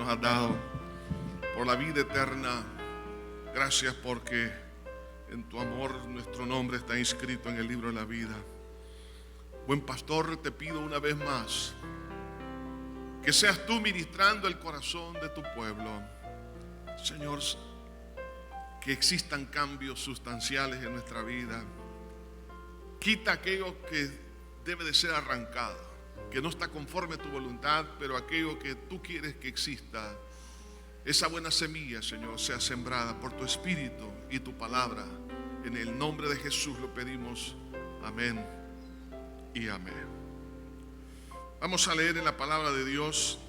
nos has dado, por la vida eterna. Gracias porque en tu amor nuestro nombre está inscrito en el libro de la vida. Buen pastor, te pido una vez más que seas tú ministrando el corazón de tu pueblo. Señor, que existan cambios sustanciales en nuestra vida. Quita aquello que debe de ser arrancado, que no está conforme a tu voluntad, pero aquello que tú quieres que exista. Esa buena semilla, Señor, sea sembrada por tu Espíritu y tu palabra. En el nombre de Jesús lo pedimos. Amén y amén. Vamos a leer en la palabra de Dios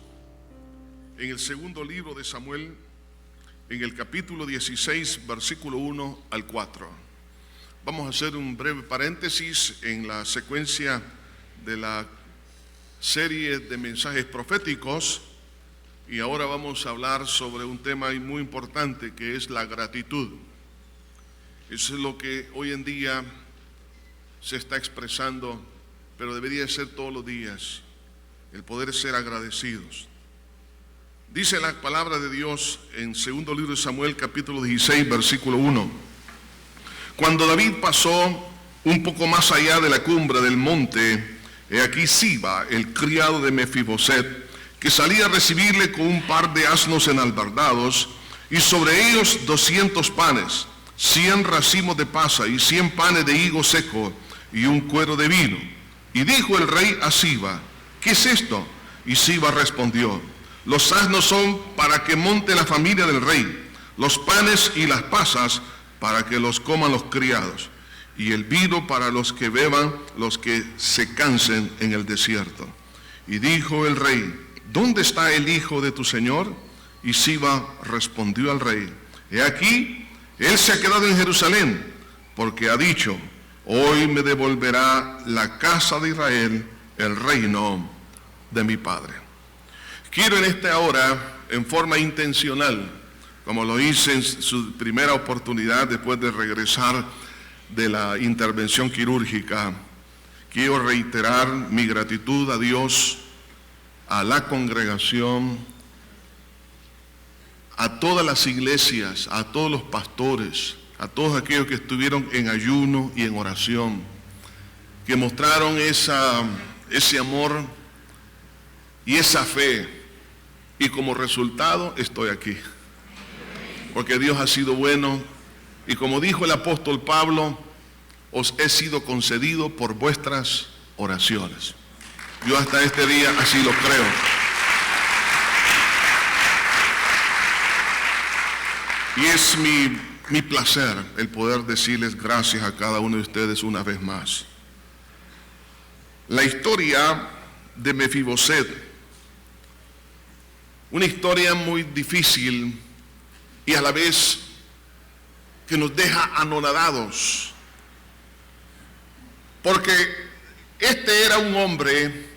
en el segundo libro de Samuel, en el capítulo 16, versículo 1 al 4. Vamos a hacer un breve paréntesis en la secuencia de la serie de mensajes proféticos, y ahora vamos a hablar sobre un tema muy importante, que es la gratitud. Eso es lo que hoy en día se está expresando, pero debería ser todos los días, el poder ser agradecidos. Dice la palabra de Dios en segundo libro de Samuel, capítulo 16, versículo 1. Cuando David pasó un poco más allá de la cumbre del monte, he aquí Siba, el criado de Mefiboset, que salía a recibirle con un par de asnos enalbardados, y sobre ellos 200 panes, 100 racimos de pasa y 100 panes de higo seco y un cuero de vino. Y dijo el rey a Siba: ¿qué es esto? Y Siba respondió: los asnos son para que monte la familia del rey, los panes y las pasas para que los coman los criados, y el vino para los que beban los que se cansen en el desierto. Y dijo el rey: ¿dónde está el hijo de tu señor? Y Siba respondió al rey: he aquí, él se ha quedado en Jerusalén, porque ha dicho: hoy me devolverá la casa de Israel el reino de mi padre. Quiero en esta hora, en forma intencional, como lo hice en su primera oportunidad después de regresar de la intervención quirúrgica, quiero reiterar mi gratitud a Dios, a la congregación, a todas las iglesias, a todos los pastores, a todos aquellos que estuvieron en ayuno y en oración, que mostraron ese amor y esa fe, y como resultado estoy aquí, porque Dios ha sido bueno, y como dijo el apóstol Pablo: os he sido concedido por vuestras oraciones. Yo hasta este día así lo creo. Y es mi placer el poder decirles gracias a cada uno de ustedes una vez más. La historia de Mefiboset, una historia muy difícil y a la vez que nos deja anonadados, porque este era un hombre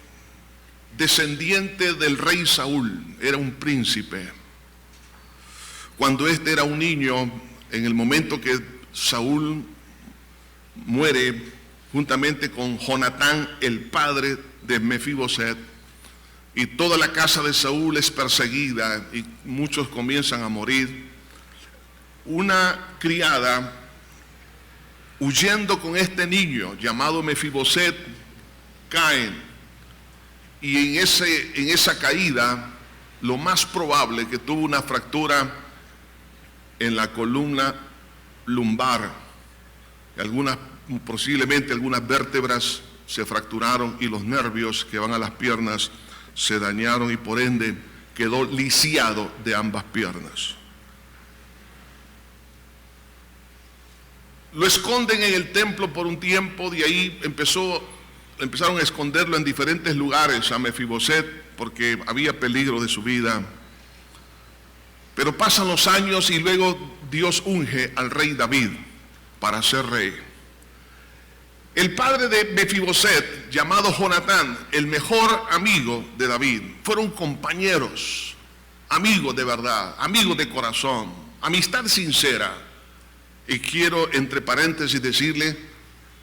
descendiente del rey Saúl, era un príncipe. Cuando este era un niño, en el momento que Saúl muere, juntamente con Jonatán, el padre de Mefiboset, y toda la casa de Saúl es perseguida y muchos comienzan a morir, una criada, huyendo con este niño llamado Mefiboset, caen, y en esa caída lo más probable que tuvo una fractura en la columna lumbar, posiblemente algunas vértebras se fracturaron y los nervios que van a las piernas se dañaron, y por ende quedó lisiado de ambas piernas. Lo esconden en el templo por un tiempo, de ahí empezaron a esconderlo en diferentes lugares a Mefiboset, porque había peligro de su vida. Pero pasan los años y luego Dios unge al rey David para ser rey. El padre de Mefiboset, llamado Jonatán, el mejor amigo de David, fueron compañeros, amigos de verdad, amigos de corazón, amistad sincera. Y quiero entre paréntesis decirle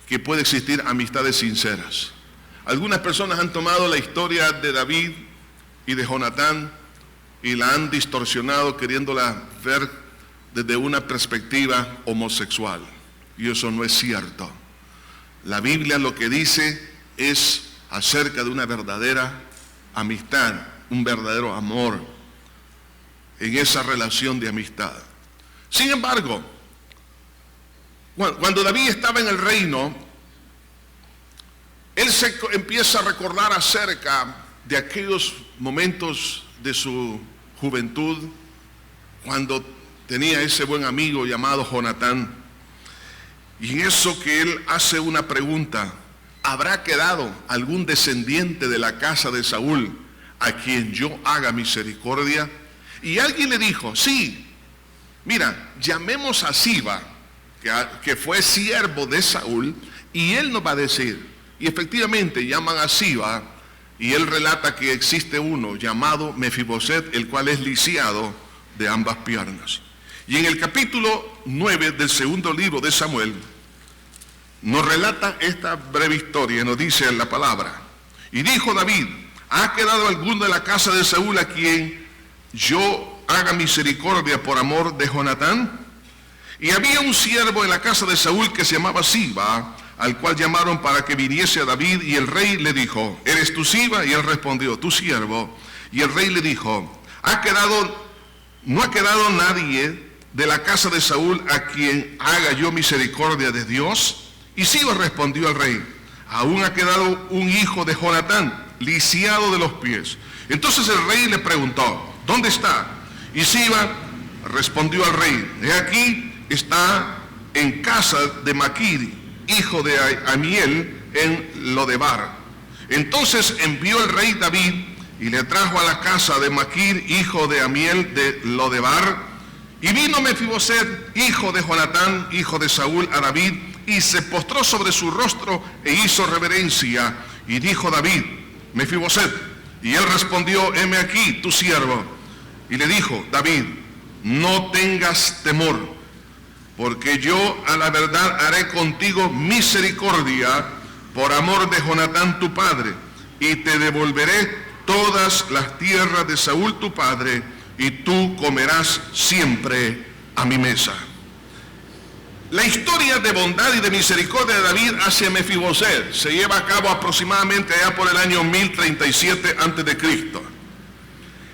que puede existir amistades sinceras. Algunas personas han tomado la historia de David y de Jonatán y la han distorsionado queriéndola ver desde una perspectiva homosexual. Y eso no es cierto. La Biblia lo que dice es acerca de una verdadera amistad, un verdadero amor en esa relación de amistad. Sin embargo, cuando David estaba en el reino, él se empieza a recordar acerca de aquellos momentos de su juventud, cuando tenía ese buen amigo llamado Jonatán. Y en eso que él hace una pregunta: ¿habrá quedado algún descendiente de la casa de Saúl a quien yo haga misericordia? Y alguien le dijo: sí, mira, llamemos a Siba, que fue siervo de Saúl, y él nos va a decir. Y efectivamente llaman a Siba, y él relata que existe uno llamado Mefiboset, el cual es lisiado de ambas piernas. Y en el capítulo 9 del segundo libro de Samuel nos relata esta breve historia, nos dice la palabra: y dijo David: ¿ha quedado alguno de la casa de Saúl a quien yo haga misericordia por amor de Jonatán? Y había un siervo en la casa de Saúl que se llamaba Siba, al cual llamaron para que viniese a David, y el rey le dijo: ¿eres tú Siba? Y él respondió: tu siervo. Y el rey le dijo: ¿no ha quedado nadie de la casa de Saúl a quien haga yo misericordia de Dios? Y Siba respondió al rey: aún ha quedado un hijo de Jonatán, lisiado de los pies. Entonces el rey le preguntó: ¿dónde está? Y Siba respondió al rey: he aquí, está en casa de Maquir, hijo de Amiel, en Lodebar. Entonces envió el rey David y le trajo a la casa de Maquir, hijo de Amiel de Lodebar. Y vino Mefiboset, hijo de Jonatán, hijo de Saúl, a David, y se postró sobre su rostro e hizo reverencia. Y dijo David: Mefiboset. Y él respondió: heme aquí, tu siervo. Y le dijo David: no tengas temor, porque yo a la verdad haré contigo misericordia por amor de Jonatán tu padre, y te devolveré todas las tierras de Saúl tu padre, y tú comerás siempre a mi mesa. La historia de bondad y de misericordia de David hacia Mefiboset se lleva a cabo aproximadamente allá por el año 1037 a.C.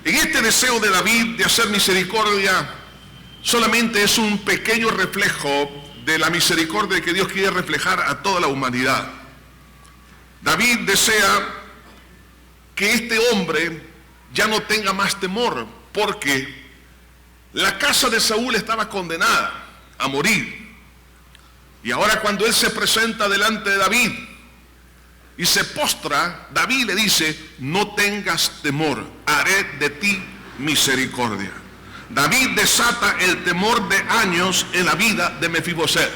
En este deseo de David de hacer misericordia, solamente es un pequeño reflejo de la misericordia que Dios quiere reflejar a toda la humanidad. David desea que este hombre ya no tenga más temor, porque la casa de Saúl estaba condenada a morir. Y ahora cuando él se presenta delante de David y se postra, David le dice: no tengas temor, haré de ti misericordia. David desata el temor de años en la vida de Mefiboset.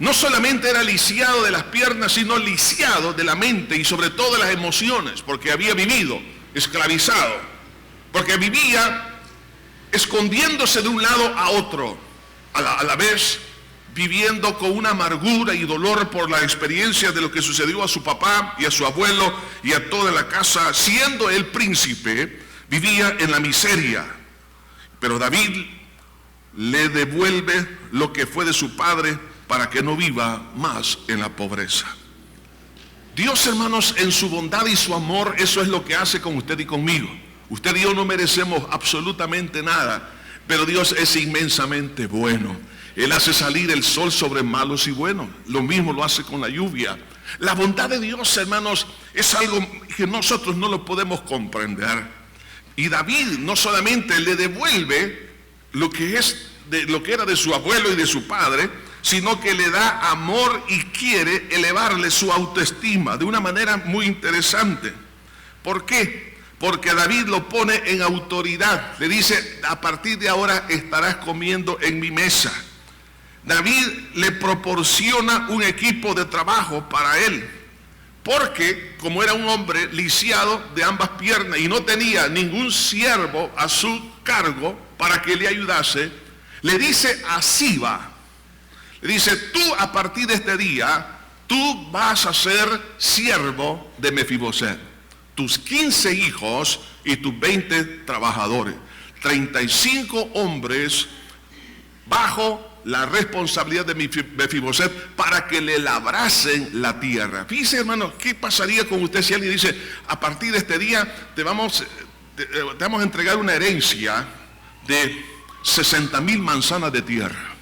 No solamente era lisiado de las piernas, sino lisiado de la mente y sobre todo de las emociones, porque había vivido esclavizado, porque vivía escondiéndose de un lado a otro, a la vez viviendo con una amargura y dolor por la experiencia de lo que sucedió a su papá y a su abuelo y a toda la casa. Siendo el príncipe, vivía en la miseria. Pero David le devuelve lo que fue de su padre para que no viva más en la pobreza. Dios, hermanos, en su bondad y su amor, eso es lo que hace con usted y conmigo. Usted y yo no merecemos absolutamente nada, pero Dios es inmensamente bueno. Él hace salir el sol sobre malos y buenos. Lo mismo lo hace con la lluvia. La bondad de Dios, hermanos, es algo que nosotros no lo podemos comprender. Y David no solamente le devuelve lo que era de su abuelo y de su padre, sino que le da amor y quiere elevarle su autoestima de una manera muy interesante. ¿Por qué? Porque David lo pone en autoridad. Le dice: a partir de ahora estarás comiendo en mi mesa. David le proporciona un equipo de trabajo para él, porque como era un hombre lisiado de ambas piernas y no tenía ningún siervo a su cargo para que le ayudase, le dice a Siba, le dice: tú a partir de este día, tú vas a ser siervo de Mefiboset. Tus 15 hijos y tus 20 trabajadores. 35 hombres bajo la responsabilidad de Mefiboset para que le labrasen la tierra. Fíjese, hermano, ¿qué pasaría con usted si alguien dice, a partir de este día te vamos a entregar una herencia de 60,000 manzanas de tierra?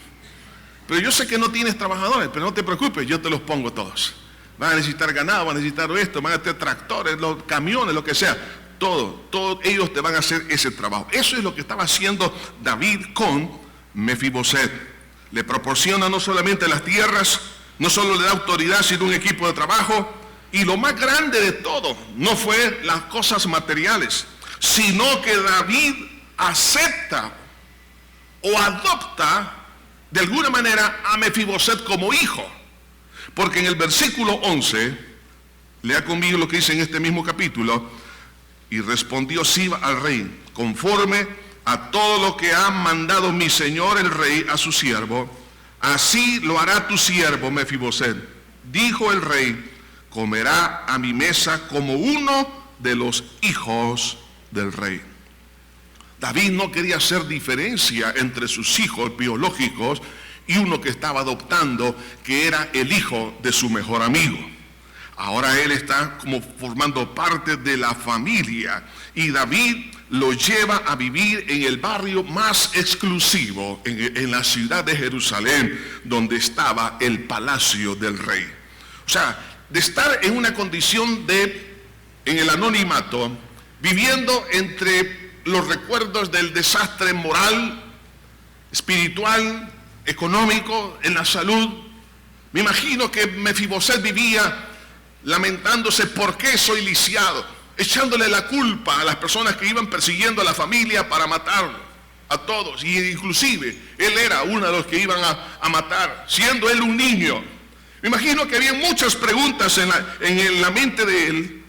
Pero yo sé que no tienes trabajadores, pero no te preocupes, yo te los pongo todos. Van a necesitar ganado, van a necesitar esto, van a tener tractores, los camiones, lo que sea. Todos ellos te van a hacer ese trabajo. Eso es lo que estaba haciendo David con Mefiboset. Le proporciona no solamente las tierras, no solo le da autoridad, sino un equipo de trabajo. Y lo más grande de todo no fue las cosas materiales, sino que David acepta o adopta de alguna manera a Mefiboset como hijo. Porque en el versículo 11, lea conmigo lo que dice en este mismo capítulo: y respondió Siba al rey, conforme a todo lo que ha mandado mi señor el rey a su siervo, así lo hará tu siervo Mefiboset. Dijo el rey, comerá a mi mesa como uno de los hijos del rey. David no quería hacer diferencia entre sus hijos biológicos y uno que estaba adoptando, que era el hijo de su mejor amigo. Ahora él está como formando parte de la familia, y David lo lleva a vivir en el barrio más exclusivo, en la ciudad de Jerusalén, donde estaba el palacio del rey. O sea, de estar en una condición en el anonimato, viviendo entre los recuerdos del desastre moral, espiritual, económico, en la salud. Me imagino que Mefiboset vivía lamentándose: ¿por qué soy lisiado? Echándole la culpa a las personas que iban persiguiendo a la familia para matarlo, a todos. Y inclusive él era uno de los que iban a matar, siendo él un niño. Me imagino que había muchas preguntas en la mente de él.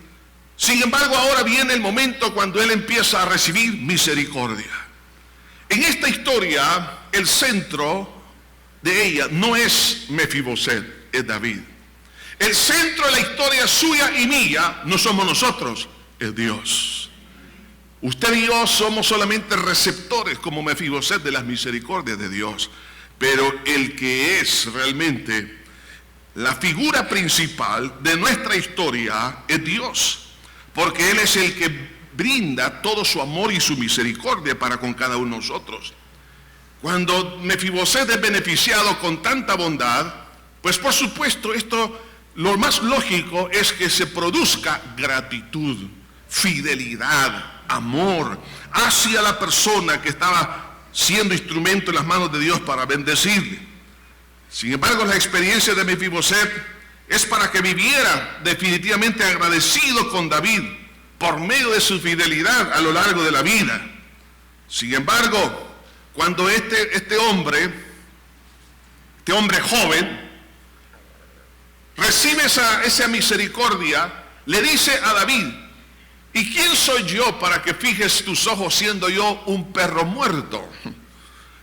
Sin embargo, ahora viene el momento cuando él empieza a recibir misericordia. En esta historia, el centro de ella no es Mefiboset, es David. El centro de la historia suya y mía no somos nosotros, es Dios. Usted y yo somos solamente receptores, como Mefiboset, de las misericordias de Dios. Pero el que es realmente la figura principal de nuestra historia es Dios. Porque Él es el que brinda todo su amor y su misericordia para con cada uno de nosotros. Cuando Mefiboset es beneficiado con tanta bondad, pues por supuesto lo más lógico es que se produzca gratitud, fidelidad, amor hacia la persona que estaba siendo instrumento en las manos de Dios para bendecirle. Sin embargo, la experiencia de Mefiboset es para que viviera definitivamente agradecido con David por medio de su fidelidad a lo largo de la vida. Sin embargo, cuando este hombre joven recibe esa misericordia, le dice a David: ¿y quién soy yo para que fijes tus ojos siendo yo un perro muerto?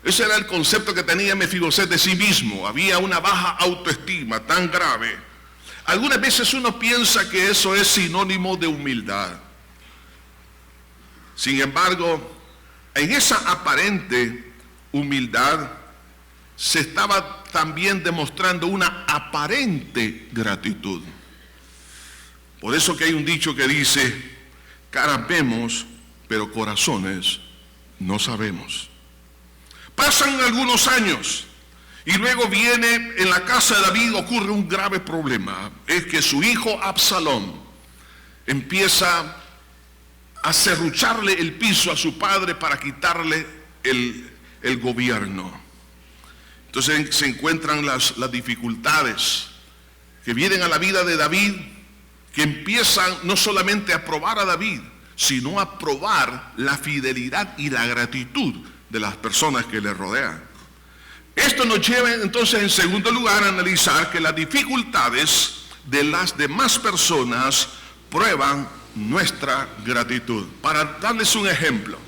Ese era el concepto que tenía Mefiboset de sí mismo. Había una baja autoestima tan grave. Algunas veces uno piensa que eso es sinónimo de humildad. Sin embargo, en esa aparente humildad se estaba también demostrando una aparente gratitud. Por eso que hay un dicho que dice: caras vemos, pero corazones no sabemos. Pasan algunos años y luego viene, en la casa de David ocurre un grave problema. Es que su hijo Absalón empieza a serrucharle el piso a su padre para quitarle el gobierno. Entonces se encuentran las dificultades que vienen a la vida de David, que empiezan no solamente a probar a David, sino a probar la fidelidad y la gratitud de las personas que le rodean. Esto nos lleva entonces, en segundo lugar, a analizar que las dificultades de las demás personas prueban nuestra gratitud. Para darles un ejemplo,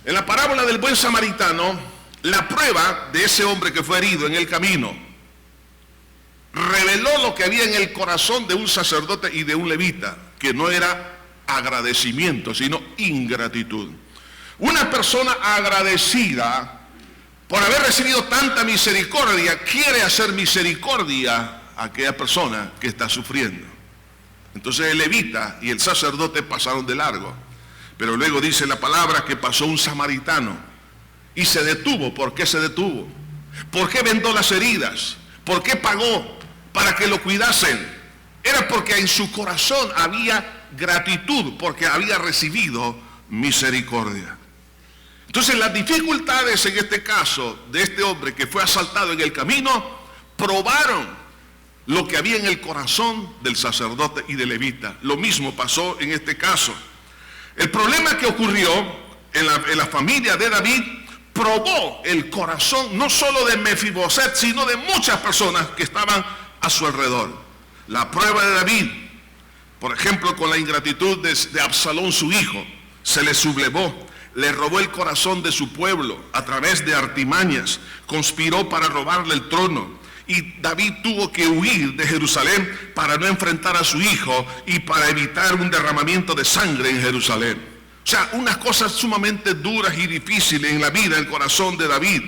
en la parábola del buen samaritano, la prueba de ese hombre que fue herido en el camino reveló lo que había en el corazón de un sacerdote y de un levita, que no era agradecimiento, sino ingratitud. Una persona agradecida por haber recibido tanta misericordia quiere hacer misericordia a aquella persona que está sufriendo. Entonces el levita y el sacerdote pasaron de largo, pero luego dice la palabra que pasó un samaritano y se detuvo. ¿Por qué se detuvo? ¿Por qué vendó las heridas? ¿Por qué pagó para que lo cuidasen? Era porque en su corazón había gratitud, porque había recibido misericordia. Entonces las dificultades en este caso de este hombre que fue asaltado en el camino probaron lo que había en el corazón del sacerdote y del levita. Lo mismo pasó en este caso. El problema que ocurrió en la familia de David probó el corazón no solo de Mefiboset, sino de muchas personas que estaban a su alrededor. La prueba de David, por ejemplo, con la ingratitud de Absalón, su hijo, se le sublevó, le robó el corazón de su pueblo a través de artimañas, conspiró para robarle el trono, y David tuvo que huir de Jerusalén para no enfrentar a su hijo y para evitar un derramamiento de sangre en Jerusalén. O sea, unas cosas sumamente duras y difíciles en la vida, en el corazón de David.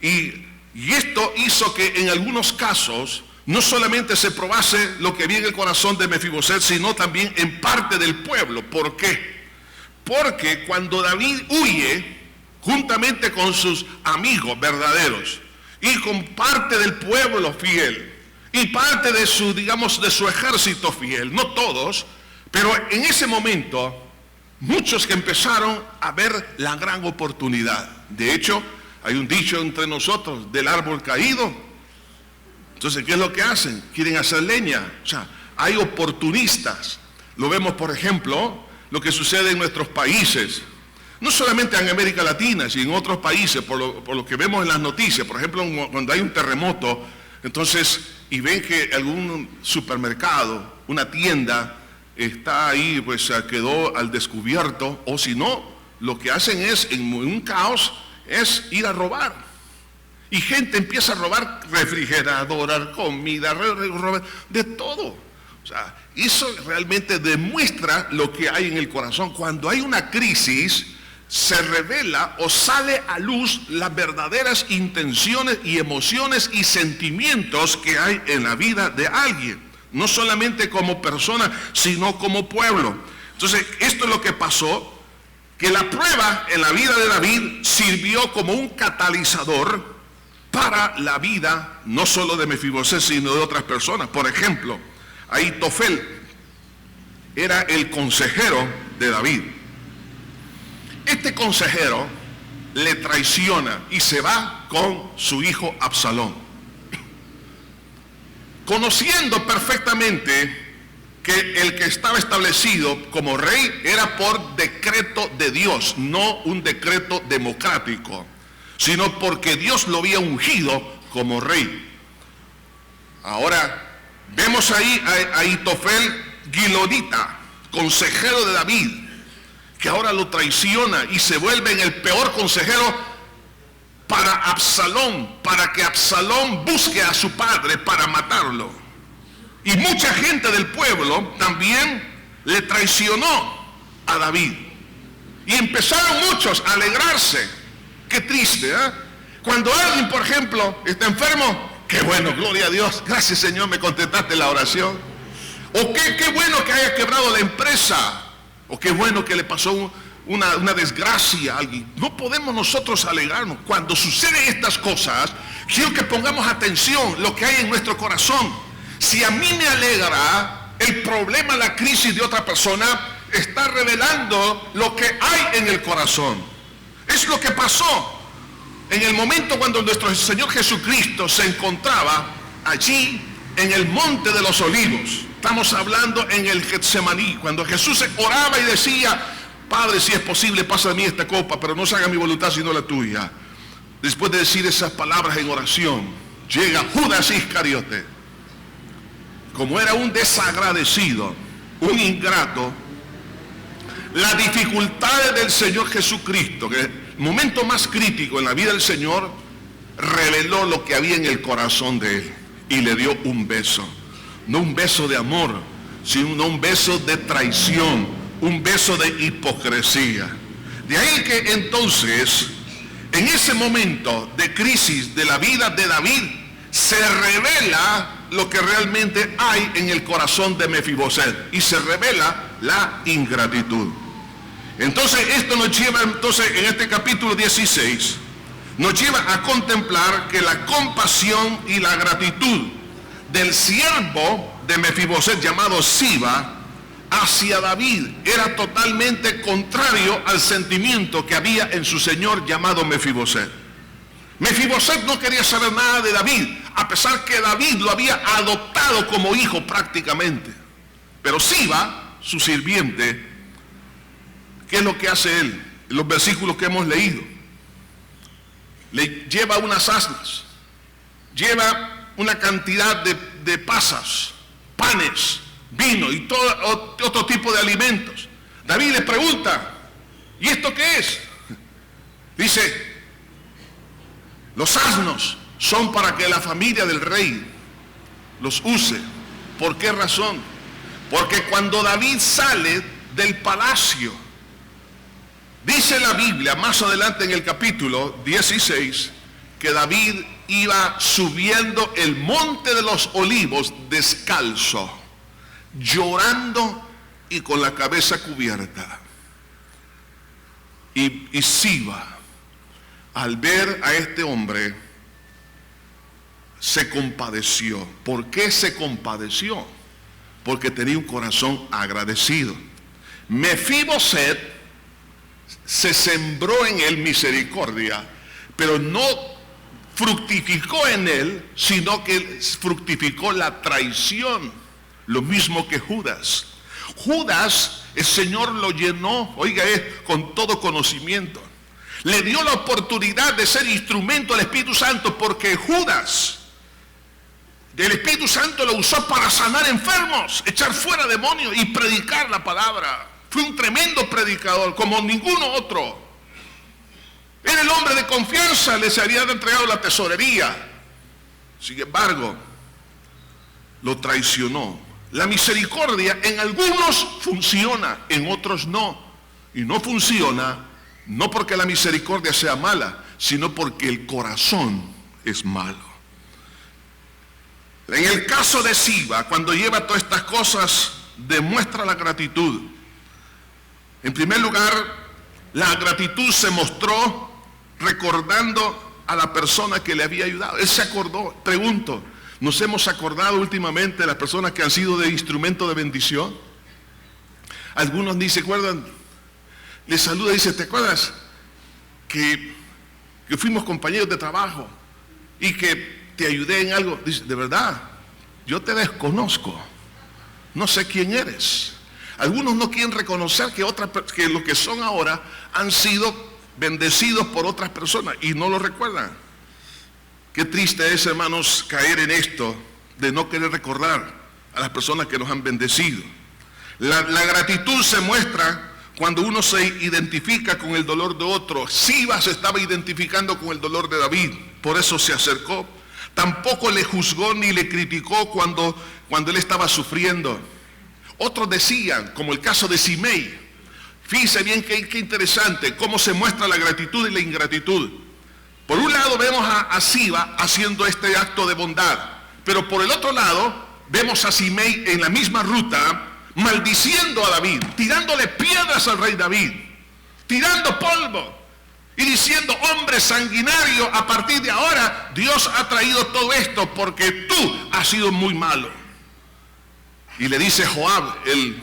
Y esto hizo que en algunos casos no solamente se probase lo que había en el corazón de Mefiboset, sino también en parte del pueblo. ¿Por qué? Porque cuando David huye, juntamente con sus amigos verdaderos, y con parte del pueblo fiel, y parte de su, digamos, de su ejército fiel, no todos, pero en ese momento, muchos que empezaron a ver la gran oportunidad. De hecho, hay un dicho entre nosotros, del árbol caído. Entonces, ¿qué es lo que hacen? Quieren hacer leña. O sea, hay oportunistas. Lo vemos, por ejemplo, lo que sucede en nuestros países. No solamente en América Latina, sino en otros países, por lo que vemos en las noticias. Por ejemplo, cuando hay un terremoto, entonces, y ven que algún supermercado, una tienda, está ahí, pues quedó al descubierto, o si no, lo que hacen es, en un caos, es ir a robar. Y gente empieza a robar refrigeradora, comida, robar de todo. O sea, eso realmente demuestra lo que hay en el corazón. Cuando hay una crisis, se revela o sale a luz las verdaderas intenciones y emociones y sentimientos que hay en la vida de alguien. No solamente como persona, sino como pueblo. Entonces, esto es lo que pasó, que la prueba en la vida de David sirvió como un catalizador para la vida, no solo de Mefiboset, sino de otras personas. Por ejemplo, Ahitofel era el consejero de David. Este consejero le traiciona y se va con su hijo Absalón, conociendo perfectamente que el que estaba establecido como rey era por decreto de Dios, no un decreto democrático, sino porque Dios lo había ungido como rey. Ahora, vemos ahí a Ahitofel Gilonita, consejero de David, que ahora lo traiciona y se vuelve en el peor consejero para Absalón, para que Absalón busque a su padre para matarlo. Y mucha gente del pueblo también le traicionó a David. Y empezaron muchos a alegrarse. Qué triste, ¿eh? Cuando alguien, por ejemplo, está enfermo, qué bueno, gloria a Dios, gracias Señor, me contestaste la oración. O qué bueno que haya quebrado la empresa. O qué bueno que le pasó una desgracia a alguien. No podemos nosotros alegrarnos. Cuando suceden estas cosas, quiero que pongamos atención lo que hay en nuestro corazón. Si a mí me alegra el problema, la crisis de otra persona, está revelando lo que hay en el corazón. Es lo que pasó en el momento cuando nuestro Señor Jesucristo se encontraba allí en el Monte de los Olivos. Estamos hablando en el Getsemaní, cuando Jesús oraba y decía, Padre, si es posible, pasa de mí esta copa, pero no se haga mi voluntad sino la tuya. Después de decir esas palabras en oración, llega Judas Iscariote. Como era un desagradecido, un ingrato, las dificultades del Señor Jesucristo, que el momento más crítico en la vida del Señor, reveló lo que había en el corazón de él y le dio un beso. No un beso de amor, sino un beso de traición, un beso de hipocresía. De ahí que entonces, en ese momento de crisis de la vida de David, se revela lo que realmente hay en el corazón de Mefiboset, y se revela la ingratitud. Entonces esto nos lleva, en este capítulo 16, nos lleva a contemplar que la compasión y la gratitud del siervo de Mefiboset llamado Siba hacia David era totalmente contrario al sentimiento que había en su señor llamado Mefiboset. Mefiboset no quería saber nada de David, a pesar que David lo había adoptado como hijo prácticamente. Pero Siba, su sirviente, ¿qué es lo que hace él? En los versículos que hemos leído, le lleva unas asnas, lleva una cantidad de pasas, panes, vino y todo otro tipo de alimentos. David le pregunta, ¿y esto qué es? Dice, los asnos son para que la familia del rey los use. ¿Por qué razón? Porque cuando David sale del palacio, dice la Biblia más adelante en el capítulo 16, que David iba subiendo el monte de los olivos descalzo, llorando y con la cabeza cubierta. Y Siba, al ver a este hombre, se compadeció. ¿Por qué se compadeció? Porque tenía un corazón agradecido. Mefiboset se sembró en él misericordia, pero no fructificó en él, sino que fructificó la traición. Lo mismo que Judas. Judas, el Señor lo llenó, oiga, con todo conocimiento. Le dio la oportunidad de ser instrumento del Espíritu Santo, porque Judas, el Espíritu Santo lo usó para sanar enfermos, echar fuera demonios y predicar la palabra. Fue un tremendo predicador, como ninguno otro. Era el hombre de confianza, les había entregado la tesorería. Sin embargo, lo traicionó. La misericordia en algunos funciona, en otros no. Y no funciona no porque la misericordia sea mala, sino porque el corazón es malo. En el caso de Siba, cuando lleva todas estas cosas, demuestra la gratitud. En primer lugar, la gratitud se mostró recordando a la persona que le había ayudado. Él se acordó. Pregunto, ¿nos hemos acordado últimamente de las personas que han sido de instrumento de bendición? Algunos ni se acuerdan. Le saluda y dice, ¿te acuerdas que fuimos compañeros de trabajo y que te ayudé en algo? Dice, de verdad, yo te desconozco, no sé quién eres. Algunos no quieren reconocer que los que son ahora han sido bendecidos por otras personas y no lo recuerdan. Qué triste es, hermanos, caer en esto de no querer recordar a las personas que nos han bendecido. La gratitud se muestra cuando uno se identifica con el dolor de otro. Siba se estaba identificando con el dolor de David, por eso se acercó. Tampoco le juzgó ni le criticó cuando él estaba sufriendo. Otros decían, como el caso de Simei. Fíjense bien qué interesante, cómo se muestra la gratitud y la ingratitud. Por un lado vemos a Siba haciendo este acto de bondad, pero por el otro lado vemos a Simei en la misma ruta, maldiciendo a David, tirándole piedras al rey David, tirando polvo y diciendo, hombre sanguinario, a partir de ahora Dios ha traído todo esto porque tú has sido muy malo. Y le dice Joab, el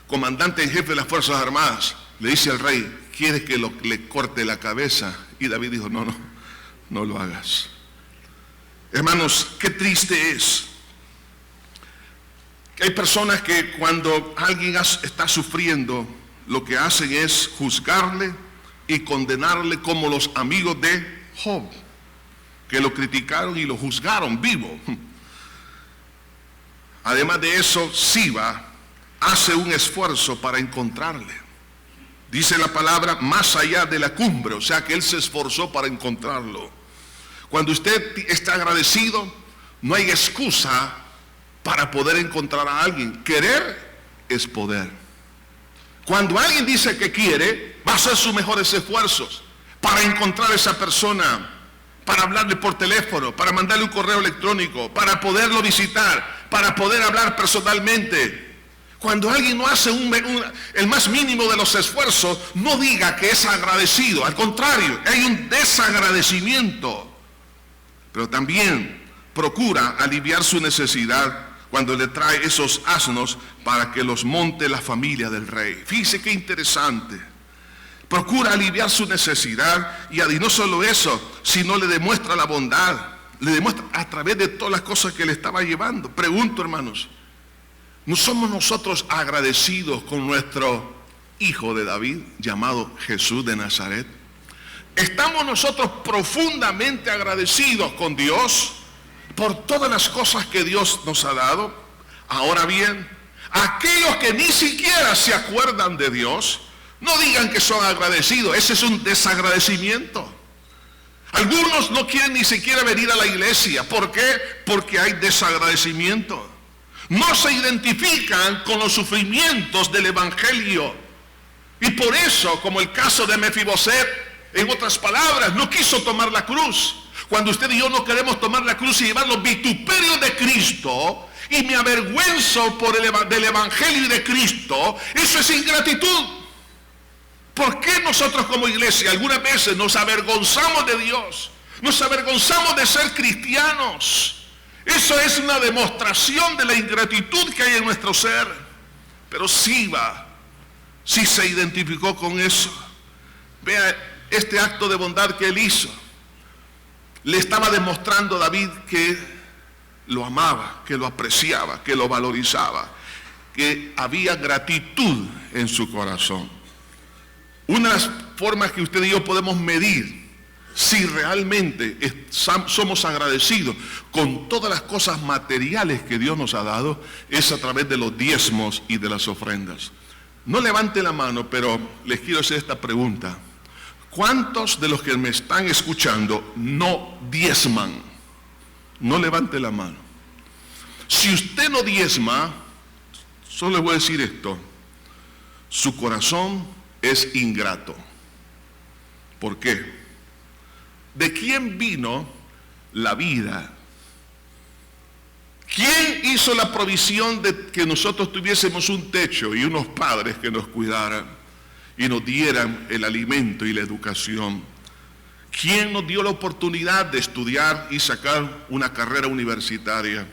comandante en jefe de las Fuerzas Armadas, le dice al rey, ¿quieres que le corte la cabeza? Y David dijo, no lo hagas. Hermanos, qué triste es que hay personas que cuando alguien está sufriendo, lo que hacen es juzgarle y condenarle, como los amigos de Job, que lo criticaron y lo juzgaron vivo. Además de eso, Siba hace un esfuerzo para encontrarle. Dice la palabra, más allá de la cumbre, o sea que él se esforzó para encontrarlo. Cuando usted está agradecido, no hay excusa para poder encontrar a alguien. Querer es poder. Cuando alguien dice que quiere, va a hacer sus mejores esfuerzos para encontrar a esa persona, para hablarle por teléfono, para mandarle un correo electrónico, para poderlo visitar, para poder hablar personalmente. Cuando alguien no hace el más mínimo de los esfuerzos, no diga que es agradecido. Al contrario, hay un desagradecimiento. Pero también procura aliviar su necesidad cuando le trae esos asnos para que los monte la familia del rey. Fíjese qué interesante. Procura aliviar su necesidad y no solo eso, sino le demuestra la bondad. Le demuestra a través de todas las cosas que le estaba llevando. Pregunto, hermanos, ¿no somos nosotros agradecidos con nuestro hijo de David llamado Jesús de Nazaret? ¿Estamos nosotros profundamente agradecidos con Dios por todas las cosas que Dios nos ha dado? Ahora bien, aquellos que ni siquiera se acuerdan de Dios, no digan que son agradecidos. Ese es un desagradecimiento. Algunos no quieren ni siquiera venir a la iglesia. ¿Por qué? Porque hay desagradecimiento. No se identifican con los sufrimientos del evangelio. Y por eso, como el caso de Mefiboset, en otras palabras, no quiso tomar la cruz. Cuando usted y yo no queremos tomar la cruz y llevar los vituperios de Cristo, y me avergüenzo del evangelio de Cristo, eso es ingratitud. ¿Por qué nosotros como iglesia algunas veces nos avergonzamos de Dios? Nos avergonzamos de ser cristianos. Eso es una demostración de la ingratitud que hay en nuestro ser. Pero Siba sí se identificó con eso. Vea este acto de bondad que él hizo. Le estaba demostrando a David que lo amaba, que lo apreciaba, que lo valorizaba, que había gratitud en su corazón. Una de las formas que usted y yo podemos medir si realmente somos agradecidos con todas las cosas materiales que Dios nos ha dado es a través de los diezmos y de las ofrendas. No levante la mano, pero les quiero hacer esta pregunta. ¿Cuántos de los que me están escuchando no diezman? No levante la mano. Si usted no diezma, solo les voy a decir esto: su corazón es ingrato. ¿Por qué? ¿De quién vino la vida? ¿Quién hizo la provisión de que nosotros tuviésemos un techo y unos padres que nos cuidaran y nos dieran el alimento y la educación? ¿Quién nos dio la oportunidad de estudiar y sacar una carrera universitaria?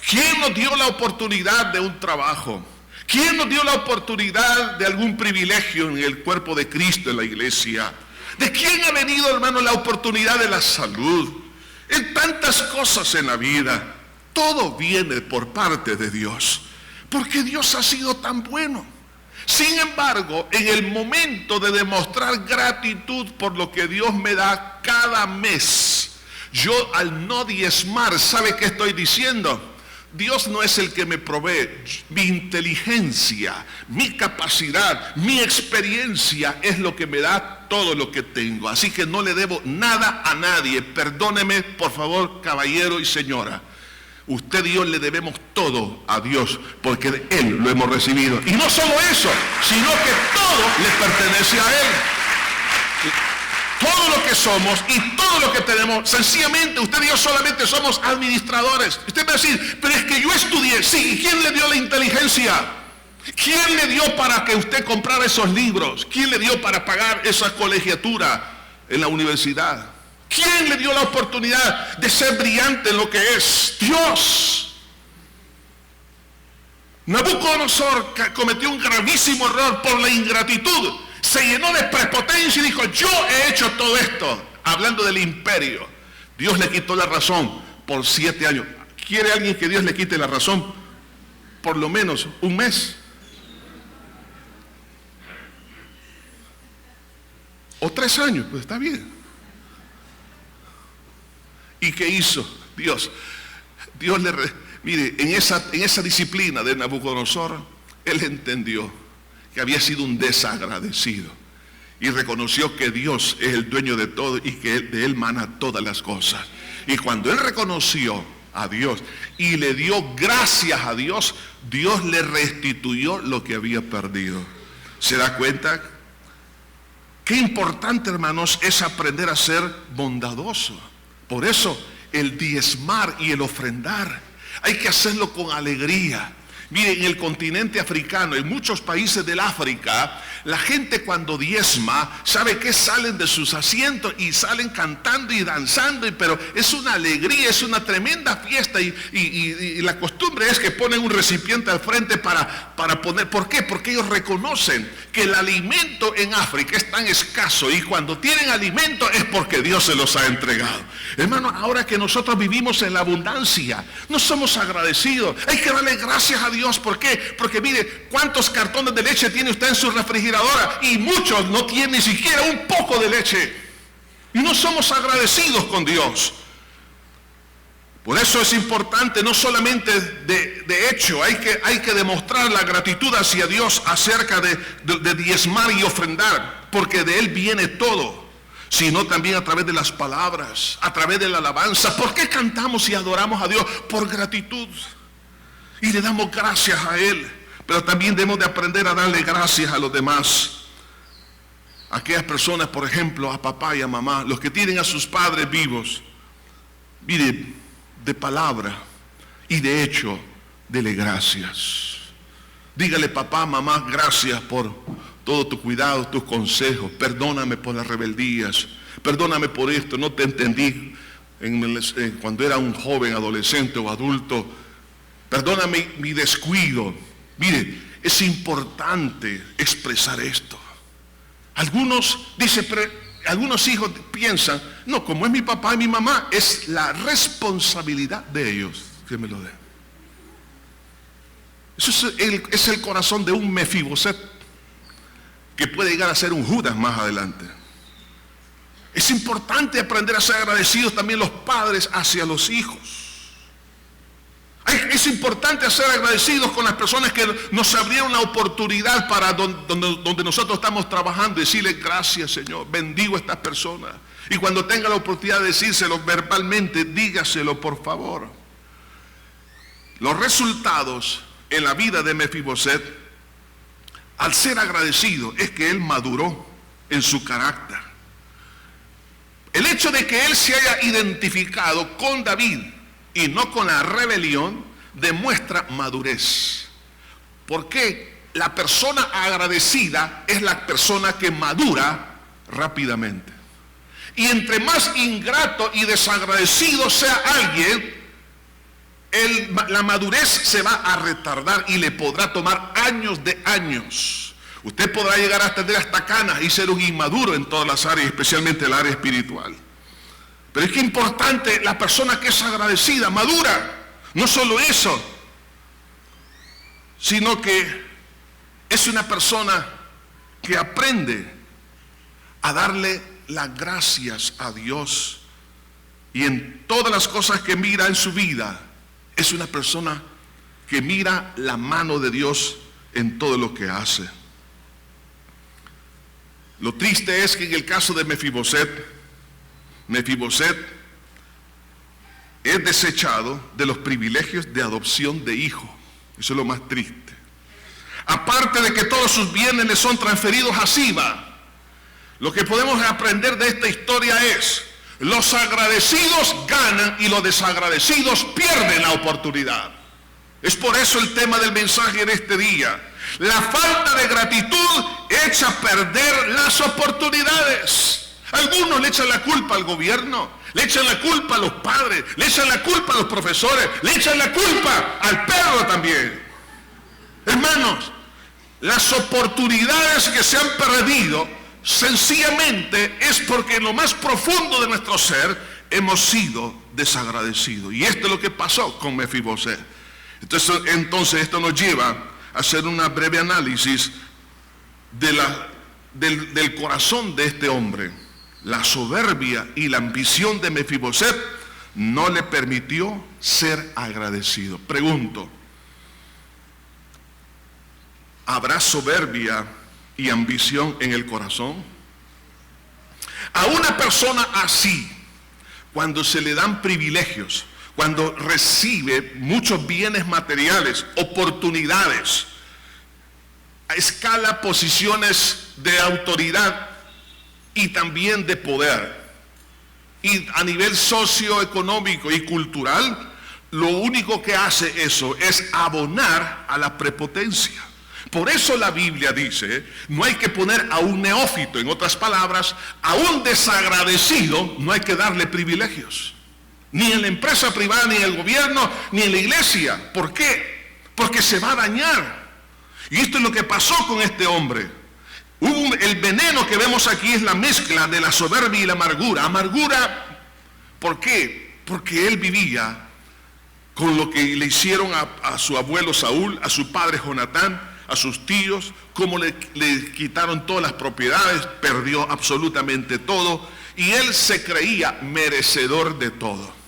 ¿Quién nos dio la oportunidad de un trabajo? ¿Quién nos dio la oportunidad de algún privilegio en el cuerpo de Cristo en la iglesia? ¿De quién ha venido, hermano, la oportunidad de la salud? En tantas cosas en la vida, todo viene por parte de Dios, porque Dios ha sido tan bueno. Sin embargo, en el momento de demostrar gratitud por lo que Dios me da cada mes, yo al no diezmar, ¿sabe qué estoy diciendo? Dios no es el que me provee. Mi inteligencia, mi capacidad, mi experiencia es lo que me da todo lo que tengo. Así que no le debo nada a nadie. Perdóneme, por favor, caballero y señora. Usted y yo le debemos todo a Dios, porque de Él lo hemos recibido. Y no solo eso, sino que todo le pertenece a Él. Todo lo que somos y todo lo que tenemos, sencillamente usted y yo solamente somos administradores. Usted va a decir, pero es que yo estudié. Sí, ¿y quién le dio la inteligencia? ¿Quién le dio para que usted comprara esos libros? ¿Quién le dio para pagar esa colegiatura en la universidad? ¿Quién le dio la oportunidad de ser brillante en lo que es? Dios. Nabucodonosor cometió un gravísimo error por la ingratitud. Se llenó de prepotencia y dijo, yo he hecho todo esto. Hablando del imperio. Dios le quitó la razón por 7 años. ¿Quiere alguien que Dios le quite la razón por lo menos un mes? O 3 años, pues está bien. ¿Y qué hizo Dios? Mire, en esa disciplina de Nabucodonosor, él entendió que había sido un desagradecido y reconoció que Dios es el dueño de todo y que de Él mana todas las cosas. Y cuando él reconoció a Dios y le dio gracias a Dios, Dios le restituyó lo que había perdido. ¿Se da cuenta? Qué importante, hermanos, es aprender a ser bondadoso. Por eso el diezmar y el ofrendar hay que hacerlo con alegría. Mire, en el continente africano, en muchos países del África, la gente cuando diezma, ¿sabe qué? Salen de sus asientos y salen cantando y danzando, pero es una alegría, es una tremenda fiesta y la costumbre es que ponen un recipiente al frente para poner. ¿Por qué? Porque ellos reconocen que el alimento en África es tan escaso y cuando tienen alimento es porque Dios se los ha entregado. Hermano, ahora que nosotros vivimos en la abundancia, no somos agradecidos. Hay que darle gracias a Dios. ¿Por qué? Porque mire, ¿cuántos cartones de leche tiene usted en su refrigeradora? Y muchos no tienen ni siquiera un poco de leche. Y no somos agradecidos con Dios. Por eso es importante, no solamente de hecho, hay que demostrar la gratitud hacia Dios acerca de diezmar y ofrendar, porque de Él viene todo, sino también a través de las palabras, a través de la alabanza. ¿Por qué cantamos y adoramos a Dios? Por gratitud. Y le damos gracias a Él, pero también debemos de aprender a darle gracias a los demás. Aquellas personas, por ejemplo, a papá y a mamá, los que tienen a sus padres vivos, mire, de palabra y de hecho, dele gracias. Dígale, papá, mamá, gracias por todo tu cuidado, tus consejos. Perdóname por las rebeldías, perdóname por esto, no te entendí cuando era un joven, adolescente o adulto. Perdóname mi descuido. Mire, es importante expresar esto. Algunos dicen, pero algunos hijos piensan, no, como es mi papá y mi mamá, es la responsabilidad de ellos que me lo den. Eso es el corazón de un Mefiboset, que puede llegar a ser un Judas más adelante. Es importante aprender a ser agradecidos también los padres hacia los hijos. Es importante ser agradecidos con las personas que nos abrieron la oportunidad para donde nosotros estamos trabajando, decirle gracias, Señor, bendigo a estas personas. Y cuando tenga la oportunidad de decírselo verbalmente, dígaselo por favor. Los resultados en la vida de Mefiboset, al ser agradecido, es que él maduró en su carácter. El hecho de que él se haya identificado con David y no con la rebelión, demuestra madurez. Porque la persona agradecida es la persona que madura rápidamente. Y entre más ingrato y desagradecido sea alguien, la madurez se va a retardar y le podrá tomar años de años. Usted podrá llegar a tener hasta canas y ser un inmaduro en todas las áreas, especialmente el área espiritual. Pero es que importante, la persona que es agradecida, madura. No solo eso, sino que es una persona que aprende a darle las gracias a Dios. Y en todas las cosas que mira en su vida, es una persona que mira la mano de Dios en todo lo que hace. Lo triste es que en el caso de Mefiboset es desechado de los privilegios de adopción de hijo. Eso es lo más triste. Aparte de que todos sus bienes le son transferidos a Siba, lo que podemos aprender de esta historia es: los agradecidos ganan y los desagradecidos pierden la oportunidad. Es por eso el tema del mensaje de este día. La falta de gratitud echa a perder las oportunidades. Algunos le echan la culpa al gobierno, le echan la culpa a los padres, le echan la culpa a los profesores, le echan la culpa al perro también. Hermanos, las oportunidades que se han perdido sencillamente es porque en lo más profundo de nuestro ser hemos sido desagradecidos. Y esto es lo que pasó con Mefiboset. Entonces esto nos lleva a hacer una breve análisis del corazón de este hombre. La soberbia y la ambición de Mefiboset no le permitió ser agradecido. Pregunto, ¿habrá soberbia y ambición en el corazón? A una persona así, cuando se le dan privilegios, cuando recibe muchos bienes materiales, oportunidades, escala posiciones de autoridad y también de poder. Y a nivel socioeconómico y cultural, lo único que hace eso es abonar a la prepotencia. Por eso la Biblia dice, no hay que poner a un neófito, en otras palabras, a un desagradecido no hay que darle privilegios. Ni en la empresa privada, ni en el gobierno, ni en la iglesia. ¿Por qué? Porque se va a dañar. Y esto es lo que pasó con este hombre. El veneno que vemos aquí es la mezcla de la soberbia y la amargura. Amargura, ¿por qué? Porque él vivía con lo que le hicieron a su abuelo Saúl, a su padre Jonatán, a sus tíos, cómo le quitaron todas las propiedades, perdió absolutamente todo, y él se creía merecedor de todo.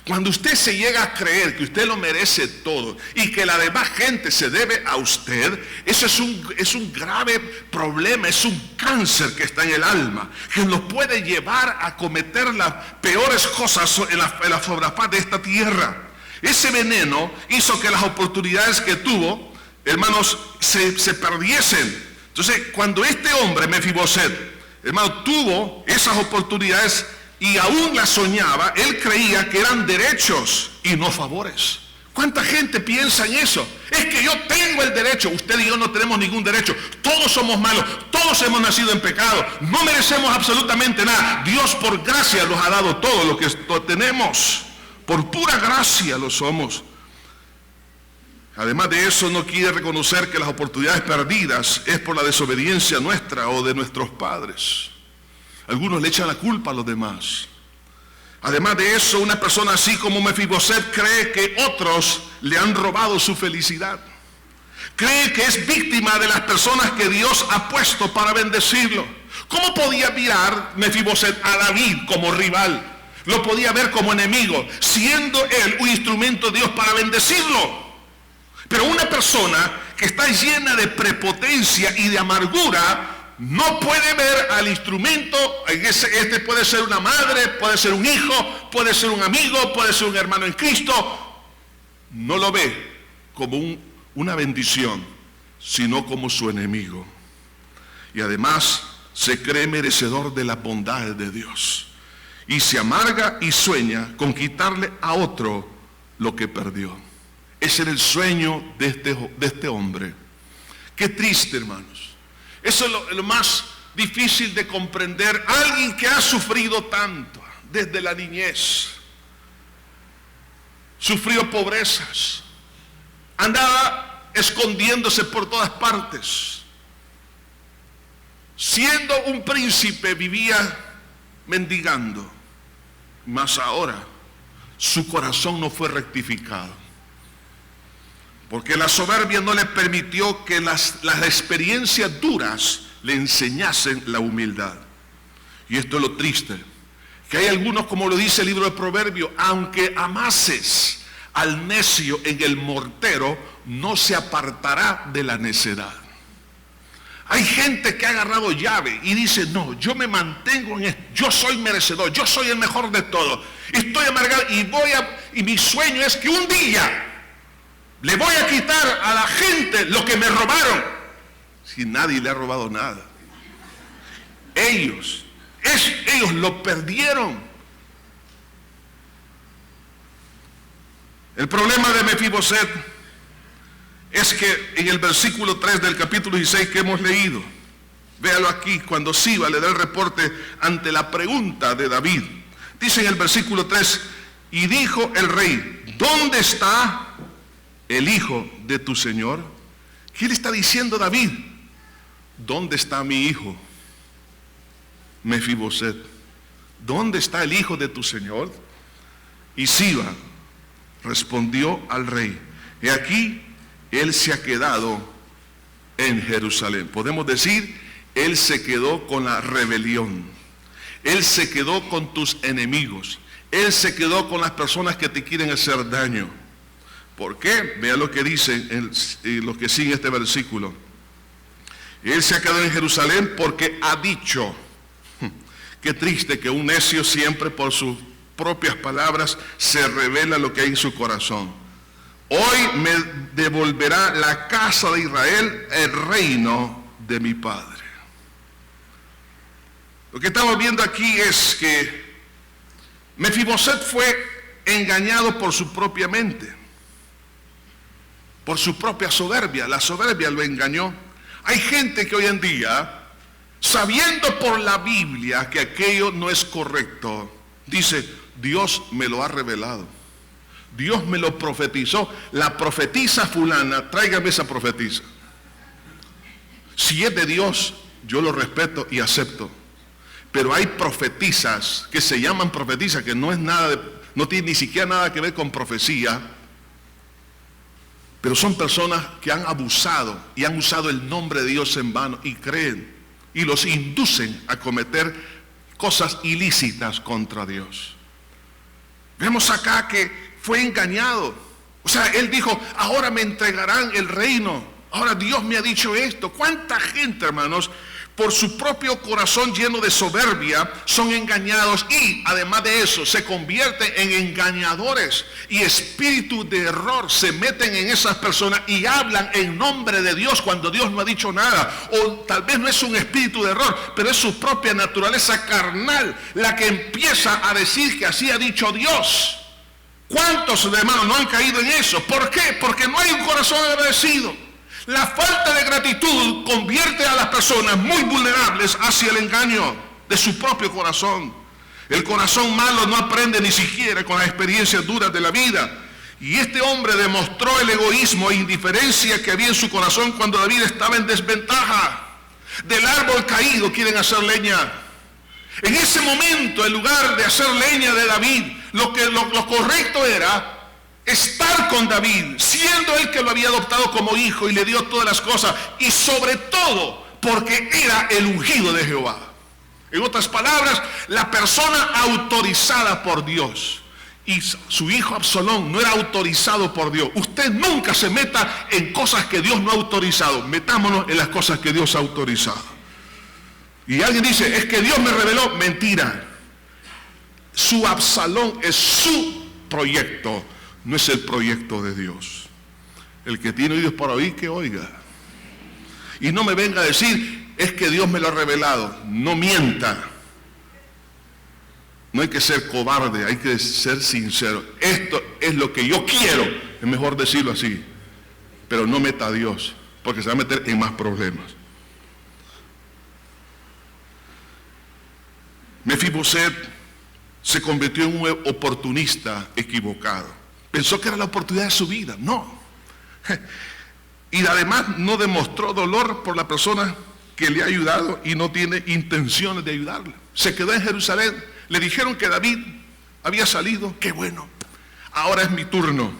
Cuando usted se llega a creer que usted lo merece todo y que la demás gente se debe a usted, eso es un grave problema, es un cáncer que está en el alma, que nos puede llevar a cometer las peores cosas en la faz de esta tierra. Ese veneno hizo que las oportunidades que tuvo, hermanos, se perdiesen. Entonces, cuando este hombre, Mefiboset, hermano, tuvo esas oportunidades y aún las soñaba, él creía que eran derechos y no favores. ¿Cuánta gente piensa en eso? Es que yo tengo el derecho. Usted y yo no tenemos ningún derecho. Todos somos malos, todos hemos nacido en pecado, no merecemos absolutamente nada. Dios por gracia nos ha dado todo lo que tenemos. Por pura gracia lo somos. Además de eso, no quiere reconocer que las oportunidades perdidas es por la desobediencia nuestra o de nuestros padres. Algunos le echan la culpa a los demás. Además de eso, una persona así como Mefiboset cree que otros le han robado su felicidad. Cree que es víctima de las personas que Dios ha puesto para bendecirlo. ¿Cómo podía mirar Mefiboset a David como rival? Lo podía ver como enemigo, siendo él un instrumento de Dios para bendecirlo. Pero una persona que está llena de prepotencia y de amargura no puede ver al instrumento. Este puede ser una madre, puede ser un hijo, puede ser un amigo, puede ser un hermano en Cristo. No lo ve como una bendición, sino como su enemigo. Y además se cree merecedor de las bondades de Dios. Y se amarga y sueña con quitarle a otro lo que perdió. Ese era el sueño de este hombre. Qué triste, hermanos. Eso es lo más difícil de comprender. Alguien que ha sufrido tanto desde la niñez, sufrió pobrezas, andaba escondiéndose por todas partes. Siendo un príncipe vivía mendigando, mas ahora su corazón no fue rectificado. Porque la soberbia no le permitió que las experiencias duras le enseñasen la humildad. Y esto es lo triste, que hay algunos, como lo dice el libro de Proverbios, aunque amases al necio en el mortero, no se apartará de la necedad. Hay gente que ha agarrado llave y dice, no, yo me mantengo en esto, yo soy merecedor, yo soy el mejor de todos, estoy amargado y mi sueño es que un día le voy a quitar a la gente lo que me robaron. Si nadie le ha robado nada. Ellos lo perdieron. El problema de Mefiboset es que en el versículo 3 del capítulo 16 que hemos leído, véalo aquí, cuando Siba le da el reporte ante la pregunta de David, dice en el versículo 3, y dijo el rey, ¿dónde está el hijo de tu señor? ¿Qué le está diciendo David? ¿Dónde está mi hijo Mefiboset? ¿Dónde está el hijo de tu señor? Y Siba respondió al rey, he aquí, él se ha quedado en Jerusalén. Podemos decir, él se quedó con la rebelión. Él se quedó con tus enemigos. Él se quedó con las personas que te quieren hacer daño. ¿Por qué? Vea lo que dice lo que sigue este versículo. Él se ha quedado en Jerusalén porque ha dicho. Qué triste que un necio siempre por sus propias palabras se revela lo que hay en su corazón. hoy me devolverá la casa de Israel el reino de mi padre. Lo que estamos viendo aquí es que Mefiboset fue engañado por su propia mente, por su propia soberbia. La soberbia lo engañó. Hay gente que hoy en día, sabiendo por la Biblia que aquello no es correcto, dice: Dios me lo ha revelado, Dios me lo profetizó, la profetisa fulana, tráigame esa profetisa. Si es de Dios, yo lo respeto y acepto. Pero hay profetisas que se llaman profetisas, que no es nada no tiene ni siquiera nada que ver con profecía, pero son personas que han abusado y han usado el nombre de Dios en vano y creen y los inducen a cometer cosas ilícitas contra Dios. Vemos acá que fue engañado. O sea, él dijo: ahora me entregarán el reino, ahora Dios me ha dicho esto. ¿Cuánta gente, hermanos, por su propio corazón lleno de soberbia, son engañados y además de eso se convierten en engañadores, y espíritus de error se meten en esas personas y hablan en nombre de Dios cuando Dios no ha dicho nada? O tal vez no es un espíritu de error, pero es su propia naturaleza carnal la que empieza a decir que así ha dicho Dios. ¿Cuántos hermanos no han caído en eso? ¿Por qué? Porque no hay un corazón agradecido. La falta de gratitud convierte a las personas muy vulnerables hacia el engaño de su propio corazón. El corazón malo no aprende ni siquiera con las experiencias duras de la vida. Y este hombre demostró el egoísmo e indiferencia que había en su corazón cuando David estaba en desventaja. Del árbol caído quieren hacer leña. En ese momento, en lugar de hacer leña de David, lo correcto era estar con David, siendo él que lo había adoptado como hijo y le dio todas las cosas, y sobre todo porque era el ungido de Jehová. En otras palabras, la persona autorizada por Dios. Y su hijo Absalón no era autorizado por Dios. Usted nunca se meta en cosas que Dios no ha autorizado. Metámonos en las cosas que Dios ha autorizado. Y alguien dice: es que Dios me reveló. Mentira. Su Absalón es su proyecto, no es el proyecto de Dios. El que tiene oídos para oír, que oiga. Y no me venga a decir: es que Dios me lo ha revelado. No mienta. No hay que ser cobarde, hay que ser sincero. Esto es lo que yo quiero. Es mejor decirlo así. Pero no meta a Dios, porque se va a meter en más problemas. Mefiboset se convirtió en un oportunista equivocado. Pensó que era la oportunidad de su vida. No. Y además no demostró dolor por la persona que le ha ayudado y no tiene intenciones de ayudarle. Se quedó en Jerusalén. Le dijeron que David había salido. Qué bueno. Ahora es mi turno.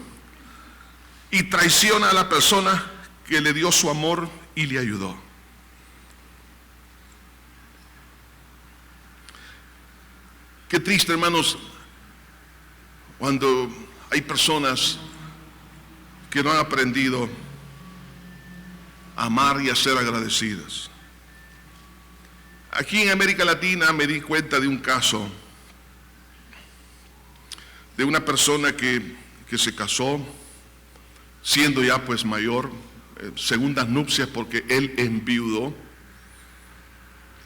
Y traiciona a la persona que le dio su amor y le ayudó. Qué triste, hermanos, cuando hay personas que no han aprendido a amar y a ser agradecidas. Aquí en América Latina me di cuenta de un caso de una persona que se casó siendo ya pues mayor, segundas nupcias, porque él enviudó,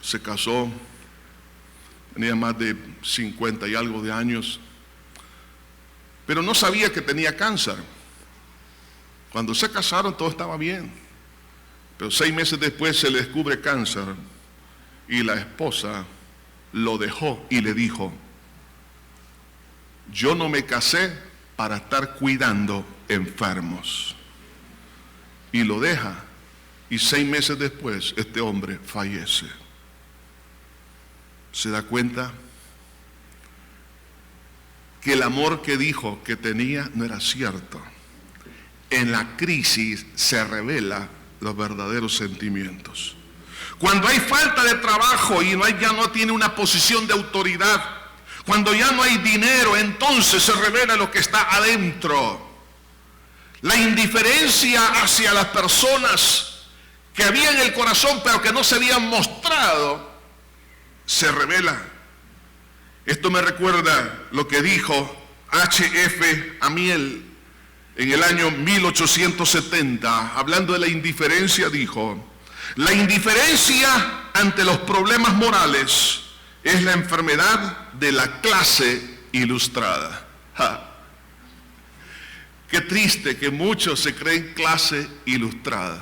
se casó, tenía más de 50 y algo de años, pero no sabía que tenía cáncer. Cuando se casaron todo estaba bien, pero 6 meses después se le descubre cáncer y la esposa lo dejó y le dijo: yo no me casé para estar cuidando enfermos. Y lo deja, y 6 meses después este hombre fallece. ¿Se da cuenta? Que el amor que dijo que tenía no era cierto. En la crisis se revelan los verdaderos sentimientos. Cuando hay falta de trabajo y ya no tiene una posición de autoridad, cuando ya no hay dinero, entonces se revela lo que está adentro. La indiferencia hacia las personas que había en el corazón pero que no se habían mostrado, se revela. Esto me recuerda lo que dijo H.F. Amiel en el año 1870, hablando de la indiferencia, dijo: la indiferencia ante los problemas morales es la enfermedad de la clase ilustrada. Qué triste que muchos se creen clase ilustrada.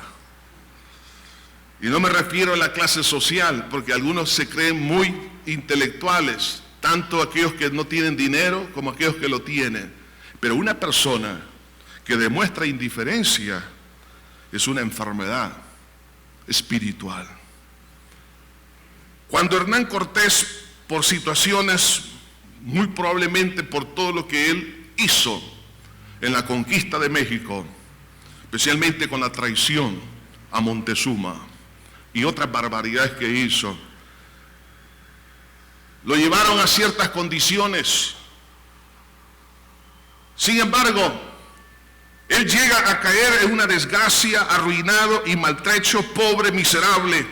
Y no me refiero a la clase social, porque algunos se creen muy intelectuales, tanto aquellos que no tienen dinero como aquellos que lo tienen. Pero una persona que demuestra indiferencia es una enfermedad espiritual. Cuando Hernán Cortés, por situaciones, muy probablemente por todo lo que él hizo en la conquista de México, especialmente con la traición a Montezuma y otras barbaridades que hizo, lo llevaron a ciertas condiciones. Sin embargo, él llega a caer en una desgracia, arruinado y maltrecho, pobre, miserable.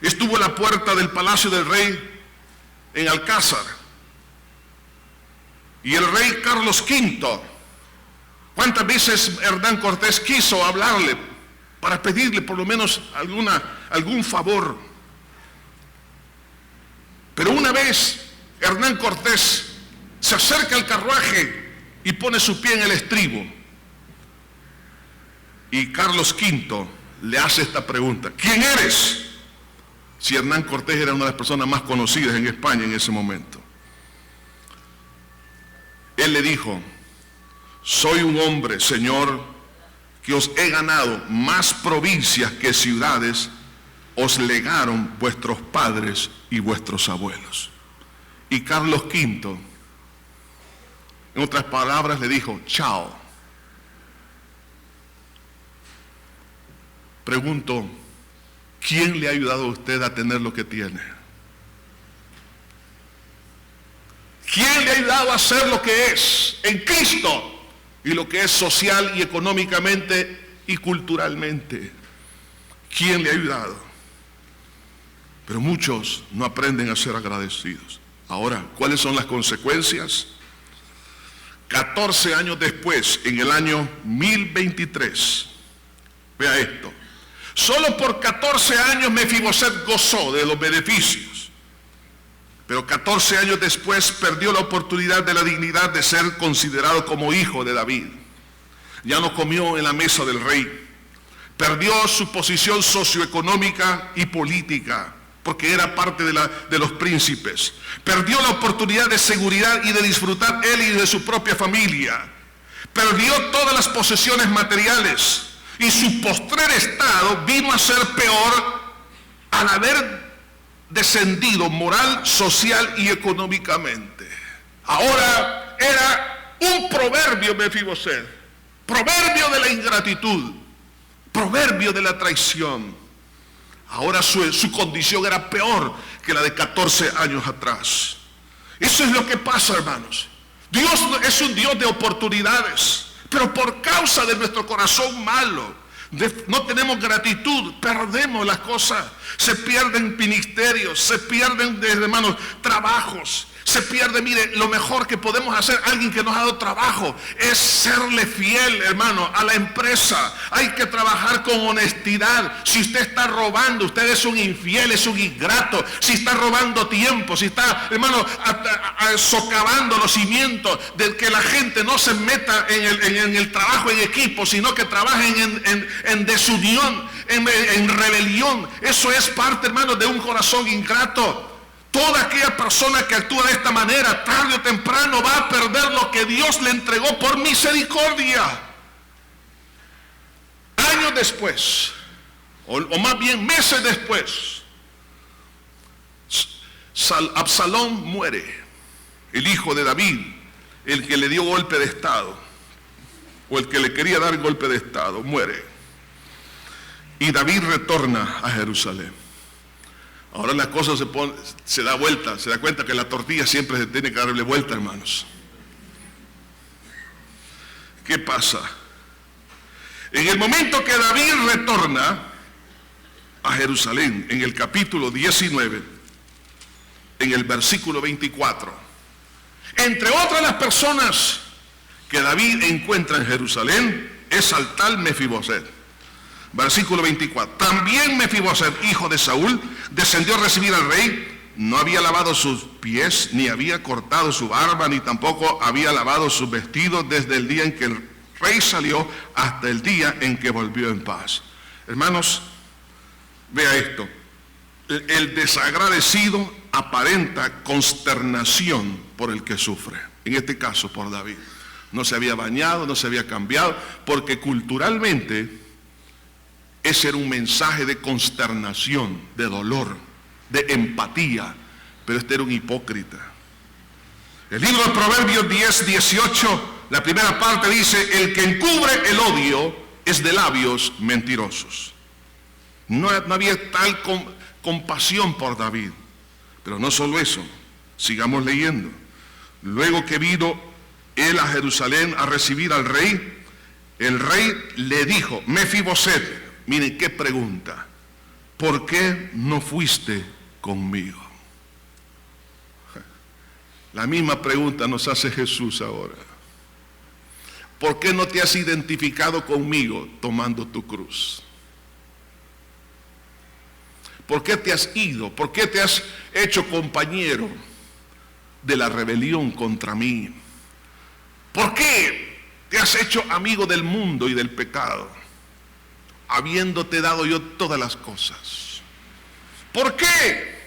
Estuvo a la puerta del palacio del rey en Alcázar. Y el rey Carlos V, ¿cuántas veces Hernán Cortés quiso hablarle para pedirle por lo menos algún favor? Pero una vez Hernán Cortés se acerca al carruaje y pone su pie en el estribo. Y Carlos V le hace esta pregunta: ¿quién eres? Si Hernán Cortés era una de las personas más conocidas en España en ese momento. Él le dijo: soy un hombre, señor, que os he ganado más provincias que ciudades, os legaron vuestros padres y vuestros abuelos. Y Carlos V, en otras palabras, le dijo: chao. Pregunto, ¿quién le ha ayudado a usted a tener lo que tiene? ¿Quién le ha ayudado a ser lo que es en Cristo y lo que es social y económicamente y culturalmente? ¿Quién le ha ayudado? Pero muchos no aprenden a ser agradecidos. Ahora, ¿cuáles son las consecuencias? 14 años después, en el año 1023, vea esto: solo por 14 años Mefiboset gozó de los beneficios, pero 14 años después perdió la oportunidad de la dignidad de ser considerado como hijo de David. Ya no comió en la mesa del rey, perdió su posición socioeconómica y política, porque era parte de los príncipes. Perdió la oportunidad de seguridad y de disfrutar él y de su propia familia. Perdió todas las posesiones materiales. Y su postrer estado vino a ser peor al haber descendido moral, social y económicamente. Ahora era un proverbio Mefiboset, proverbio de la ingratitud, proverbio de la traición. Ahora su condición era peor que la de 14 años atrás. Eso es lo que pasa, hermanos. Dios es un Dios de oportunidades, pero por causa de nuestro corazón malo, no tenemos gratitud, perdemos las cosas. Se pierden ministerios, se pierden, hermanos, trabajos. Se pierde, mire, lo mejor que podemos hacer, alguien que nos ha dado trabajo, es serle fiel, hermano, a la empresa. Hay que trabajar con honestidad. Si usted está robando, usted es un infiel, es un ingrato. Si está robando tiempo, si está, hermano, socavando los cimientos de que la gente no se meta en el trabajo en equipo, sino que trabajen en desunión, en rebelión. Eso es parte, hermano, de un corazón ingrato. Toda aquella persona que actúa de esta manera, tarde o temprano va a perder lo que Dios le entregó por misericordia. Años después, o más bien meses después, Absalón muere, el hijo de David, el que le dio golpe de estado, o el que le quería dar golpe de estado, muere. Y David retorna a Jerusalén. Ahora la cosa se da vuelta, se da cuenta que la tortilla siempre se tiene que darle vuelta, hermanos. ¿Qué pasa? En el momento que David retorna a Jerusalén, en el capítulo 19, en el versículo 24, entre otras las personas que David encuentra en Jerusalén es al tal Mefiboset. Versículo 24. También Mefiboset, hijo de Saúl, descendió a recibir al rey. No había lavado sus pies, ni había cortado su barba, ni tampoco había lavado sus vestidos desde el día en que el rey salió hasta el día en que volvió en paz. Hermanos, vea esto. El desagradecido aparenta consternación por el que sufre. En este caso por David. No se había bañado, no se había cambiado, porque culturalmente ese era un mensaje de consternación, de dolor, de empatía, pero este era un hipócrita. El libro de Proverbios 10:18, la primera parte dice: el que encubre el odio es de labios mentirosos. No había tal compasión por David. Pero no solo eso, sigamos leyendo. Luego que vino él a Jerusalén a recibir al rey, el rey le dijo: Mefiboset, miren qué pregunta, ¿por qué no fuiste conmigo? La misma pregunta nos hace Jesús ahora. ¿Por qué no te has identificado conmigo tomando tu cruz? ¿Por qué te has ido? ¿Por qué te has hecho compañero de la rebelión contra mí? ¿Por qué te has hecho amigo del mundo y del pecado, habiéndote dado yo todas las cosas? ¿Por qué?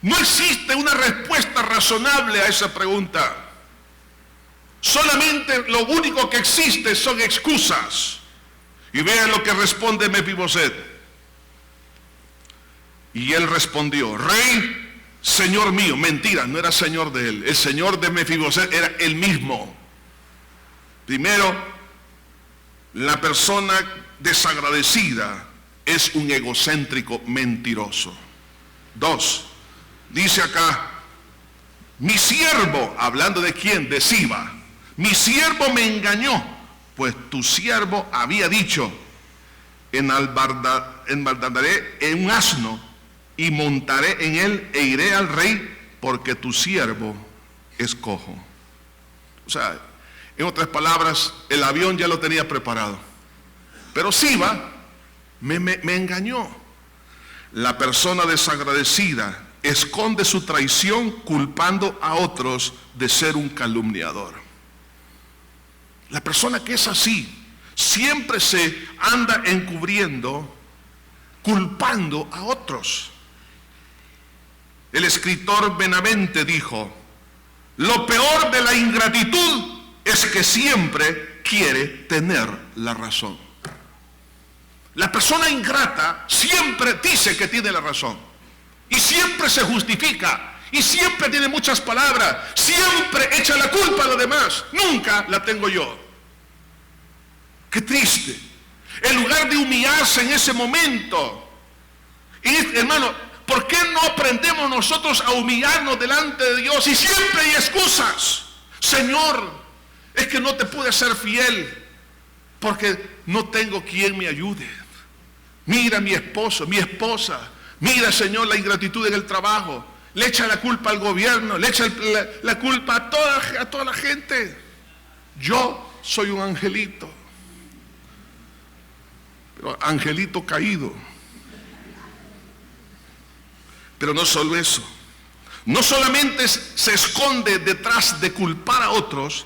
No existe una respuesta razonable a esa pregunta. Solamente lo único que existe son excusas. Y vean lo que responde Mefiboset. Y él respondió: rey, señor mío. Mentira, no era señor de él. El señor de Mefiboset era él mismo. Primero, la persona desagradecida es un egocéntrico mentiroso. 2, dice acá: mi siervo, hablando de quién, de Siba, mi siervo me engañó, pues tu siervo había dicho: enbaldaré en un asno y montaré en él e iré al rey, porque tu siervo es cojo. O sea, en otras palabras, el avión ya lo tenía preparado, pero Siba me engañó. La persona desagradecida esconde su traición culpando a otros de ser un calumniador. La persona que es así siempre se anda encubriendo, culpando a otros. El escritor Benavente dijo: lo peor de la ingratitud es que siempre quiere tener la razón. La persona ingrata siempre dice que tiene la razón, y siempre se justifica, y siempre tiene muchas palabras, siempre echa la culpa a los demás, nunca la tengo yo. Qué triste. En lugar de humillarse en ese momento, y hermano, ¿por qué no aprendemos nosotros a humillarnos delante de Dios? Y siempre hay excusas. Señor, es que no te pude ser fiel porque no tengo quien me ayude. Mira mi esposo, mi esposa. Mira, Señor, la ingratitud en el trabajo. Le echa la culpa al gobierno, le echa la culpa a toda la gente. Yo soy un angelito, pero angelito caído. Pero no solo eso, no solamente se esconde detrás de culpar a otros,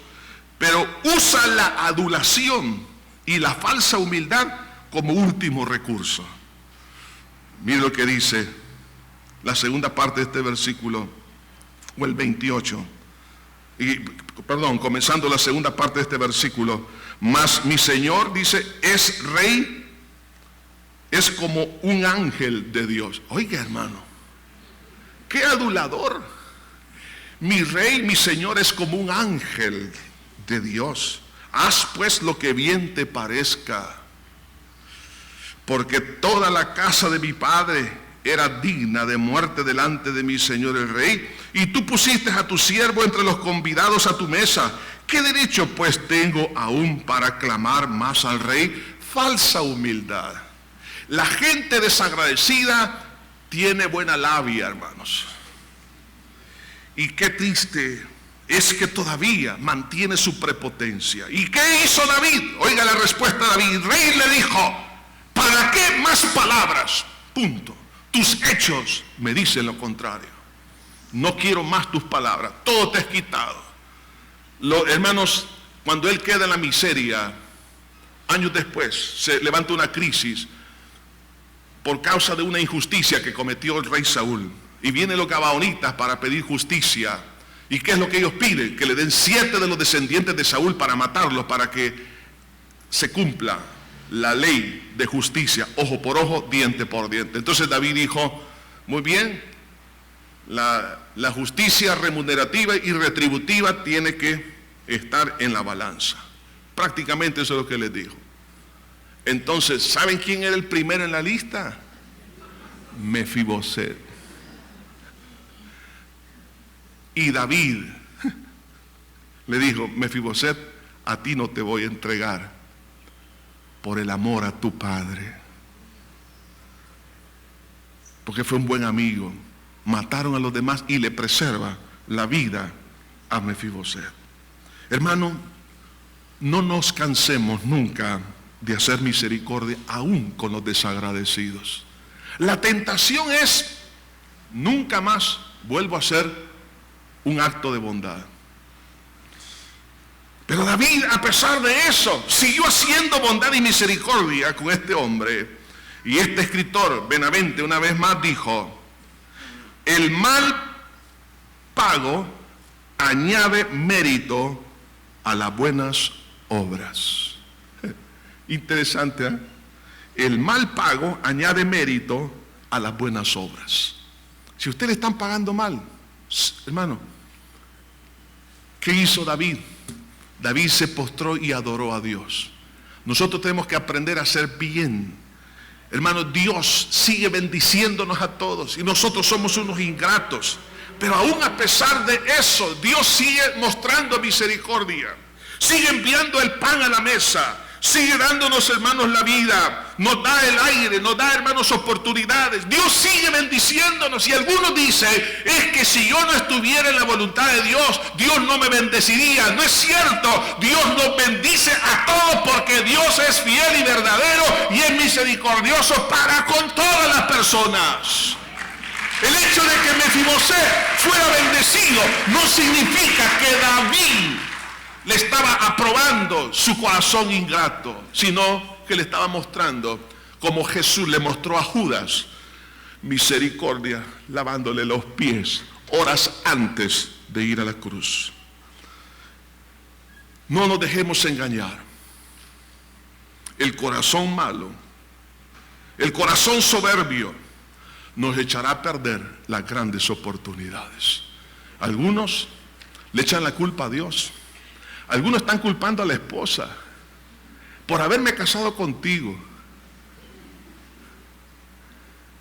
pero usa la adulación y la falsa humildad como último recurso. Mire lo que dice la segunda parte de este versículo, o el 28, comenzando la segunda parte de este versículo. Mas mi Señor, dice, es rey, es como un ángel de Dios. Oiga, hermano, qué adulador. Mi rey, mi Señor es como un ángel de Dios. Haz pues lo que bien te parezca, porque toda la casa de mi padre era digna de muerte delante de mi Señor el rey, y tú pusiste a tu siervo entre los convidados a tu mesa. ¿Qué derecho pues tengo aún para clamar más al rey? Falsa humildad. La gente desagradecida tiene buena labia, hermanos. Y qué triste es que todavía mantiene su prepotencia. ¿Y qué hizo David? Oiga la respuesta de David. El rey le dijo: ¿para qué más palabras? Punto. Tus hechos me dicen lo contrario. No quiero más tus palabras. Todo te es quitado. Hermanos, cuando él queda en la miseria, años después se levanta una crisis por causa de una injusticia que cometió el rey Saúl. Y vienen los gabaonitas para pedir justicia. ¿Y qué es lo que ellos piden? Que le den 7 de los descendientes de Saúl para matarlos, para que se cumpla la ley de justicia, ojo por ojo, diente por diente. Entonces David dijo: muy bien, la justicia remunerativa y retributiva tiene que estar en la balanza. Prácticamente eso es lo que les dijo. Entonces, ¿saben quién era el primero en la lista? Mefiboset. Y David le dijo: Mefiboset, a ti no te voy a entregar por el amor a tu padre, porque fue un buen amigo. Mataron a los demás y le preserva la vida a Mefiboset. Hermano, no nos cansemos nunca de hacer misericordia, aún con los desagradecidos. La tentación es: nunca más vuelvo a hacer un acto de bondad. Pero David, a pesar de eso, siguió haciendo bondad y misericordia con este hombre. Y este escritor, Benavente, una vez más dijo: el mal pago añade mérito a las buenas obras. Interesante, ¿eh? El mal pago añade mérito a las buenas obras. Si usted le están pagando mal, hermano, ¿qué hizo David? David se postró y adoró a Dios. Nosotros tenemos que aprender a hacer bien. Hermano, Dios sigue bendiciéndonos a todos y nosotros somos unos ingratos. Pero aún a pesar de eso, Dios sigue mostrando misericordia. Sigue enviando el pan a la mesa. Sigue dándonos, hermanos, la vida. Nos da el aire, nos da, hermanos, oportunidades. Dios sigue bendiciéndonos. Y algunos dicen: es que si yo no estuviera en la voluntad de Dios, Dios no me bendeciría. No es cierto. Dios nos bendice a todos porque Dios es fiel y verdadero y es misericordioso para con todas las personas. El hecho de que Mefiboset fuera bendecido no significa que David le estaba aprobando su corazón ingrato, sino que le estaba mostrando, como Jesús le mostró a Judas, misericordia, lavándole los pies horas antes de ir a la cruz. No nos dejemos engañar. El corazón malo, el corazón soberbio, nos echará a perder las grandes oportunidades. Algunos le echan la culpa a Dios. Algunos están culpando a la esposa por haberme casado contigo.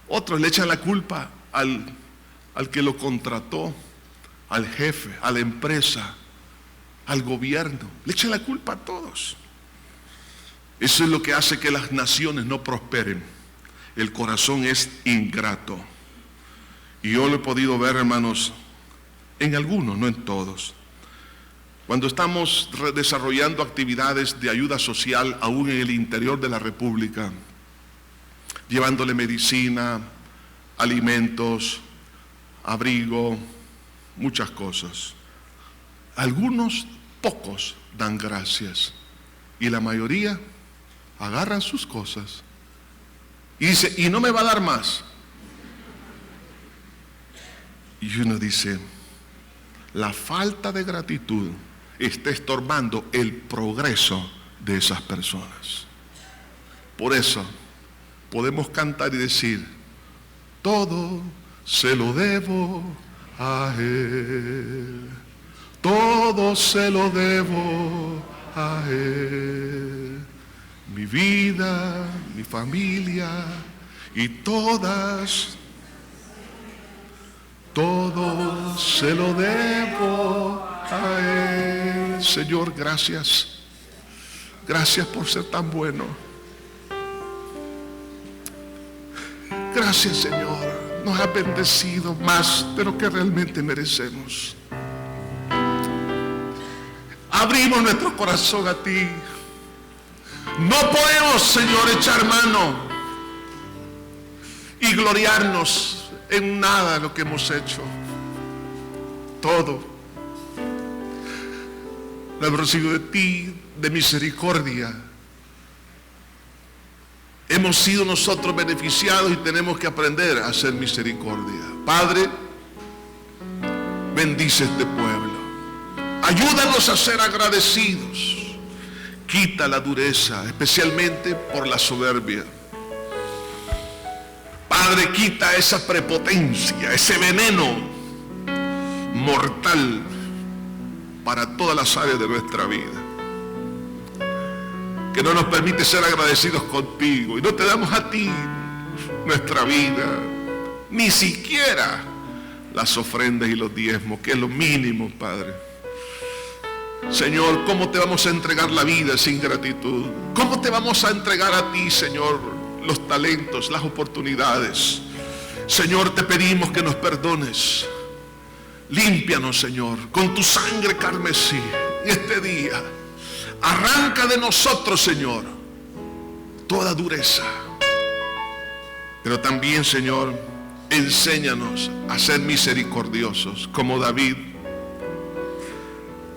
Otros le echan la culpa al que lo contrató, al jefe, a la empresa, al gobierno. Le echan la culpa a todos. Eso es lo que hace que las naciones no prosperen. El corazón es ingrato. Y yo lo he podido ver, hermanos, en algunos, no en todos. Cuando estamos desarrollando actividades de ayuda social, aún en el interior de la República, llevándole medicina, alimentos, abrigo, muchas cosas. Algunos, pocos, dan gracias. Y la mayoría agarran sus cosas. Y dice: y no me va a dar más. Y uno dice: la falta de gratitud está estorbando el progreso de esas personas. Por eso podemos cantar y decir: todo se lo debo a Él, todo se lo debo a Él. Mi vida, mi familia y todas, todo se lo debo a Él. Señor, gracias. Gracias por ser tan bueno. Gracias, Señor. Nos has bendecido más de lo que realmente merecemos. abrimos nuestro corazón a ti. No podemos, Señor, echar mano y gloriarnos en nada de lo que hemos hecho. Todo lo hemos recibido de ti, de misericordia. Hemos sido nosotros beneficiados y tenemos que aprender a hacer misericordia. Padre, bendice este pueblo. Ayúdanos a ser agradecidos. Quita la dureza, especialmente por la soberbia. Padre, quita esa prepotencia, ese veneno mortal para todas las áreas de nuestra vida, que no nos permite ser agradecidos contigo, y no te damos a ti nuestra vida, ni siquiera las ofrendas y los diezmos, que es lo mínimo, Padre. Señor, ¿cómo te vamos a entregar la vida sin gratitud? ¿Cómo te vamos a entregar a ti, Señor, los talentos, las oportunidades? Señor, te pedimos que nos perdones. Límpianos, Señor, con tu sangre carmesí. Y este día, arranca de nosotros, Señor, toda dureza. Pero también, Señor, enséñanos a ser misericordiosos, como David,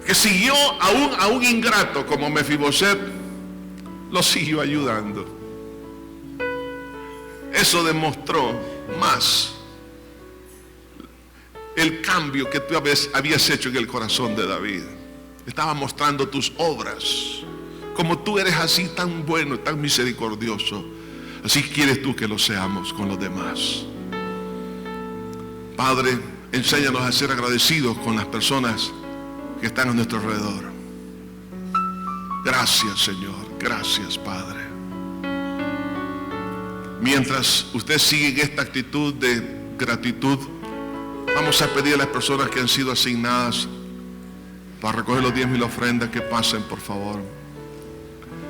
que siguió a un ingrato como Mefiboset, lo siguió ayudando. Eso demostró más el cambio que tú habías hecho en el corazón de David. Estaba mostrando tus obras, como tú eres así tan bueno, tan misericordioso. Así quieres tú que lo seamos con los demás. Padre, enséñanos a ser agradecidos con las personas que están a nuestro alrededor. Gracias, Señor. Gracias, Padre. Mientras usted sigue en esta actitud de gratitud, vamos a pedir a las personas que han sido asignadas para recoger los diezmos y la ofrenda que pasen, por favor.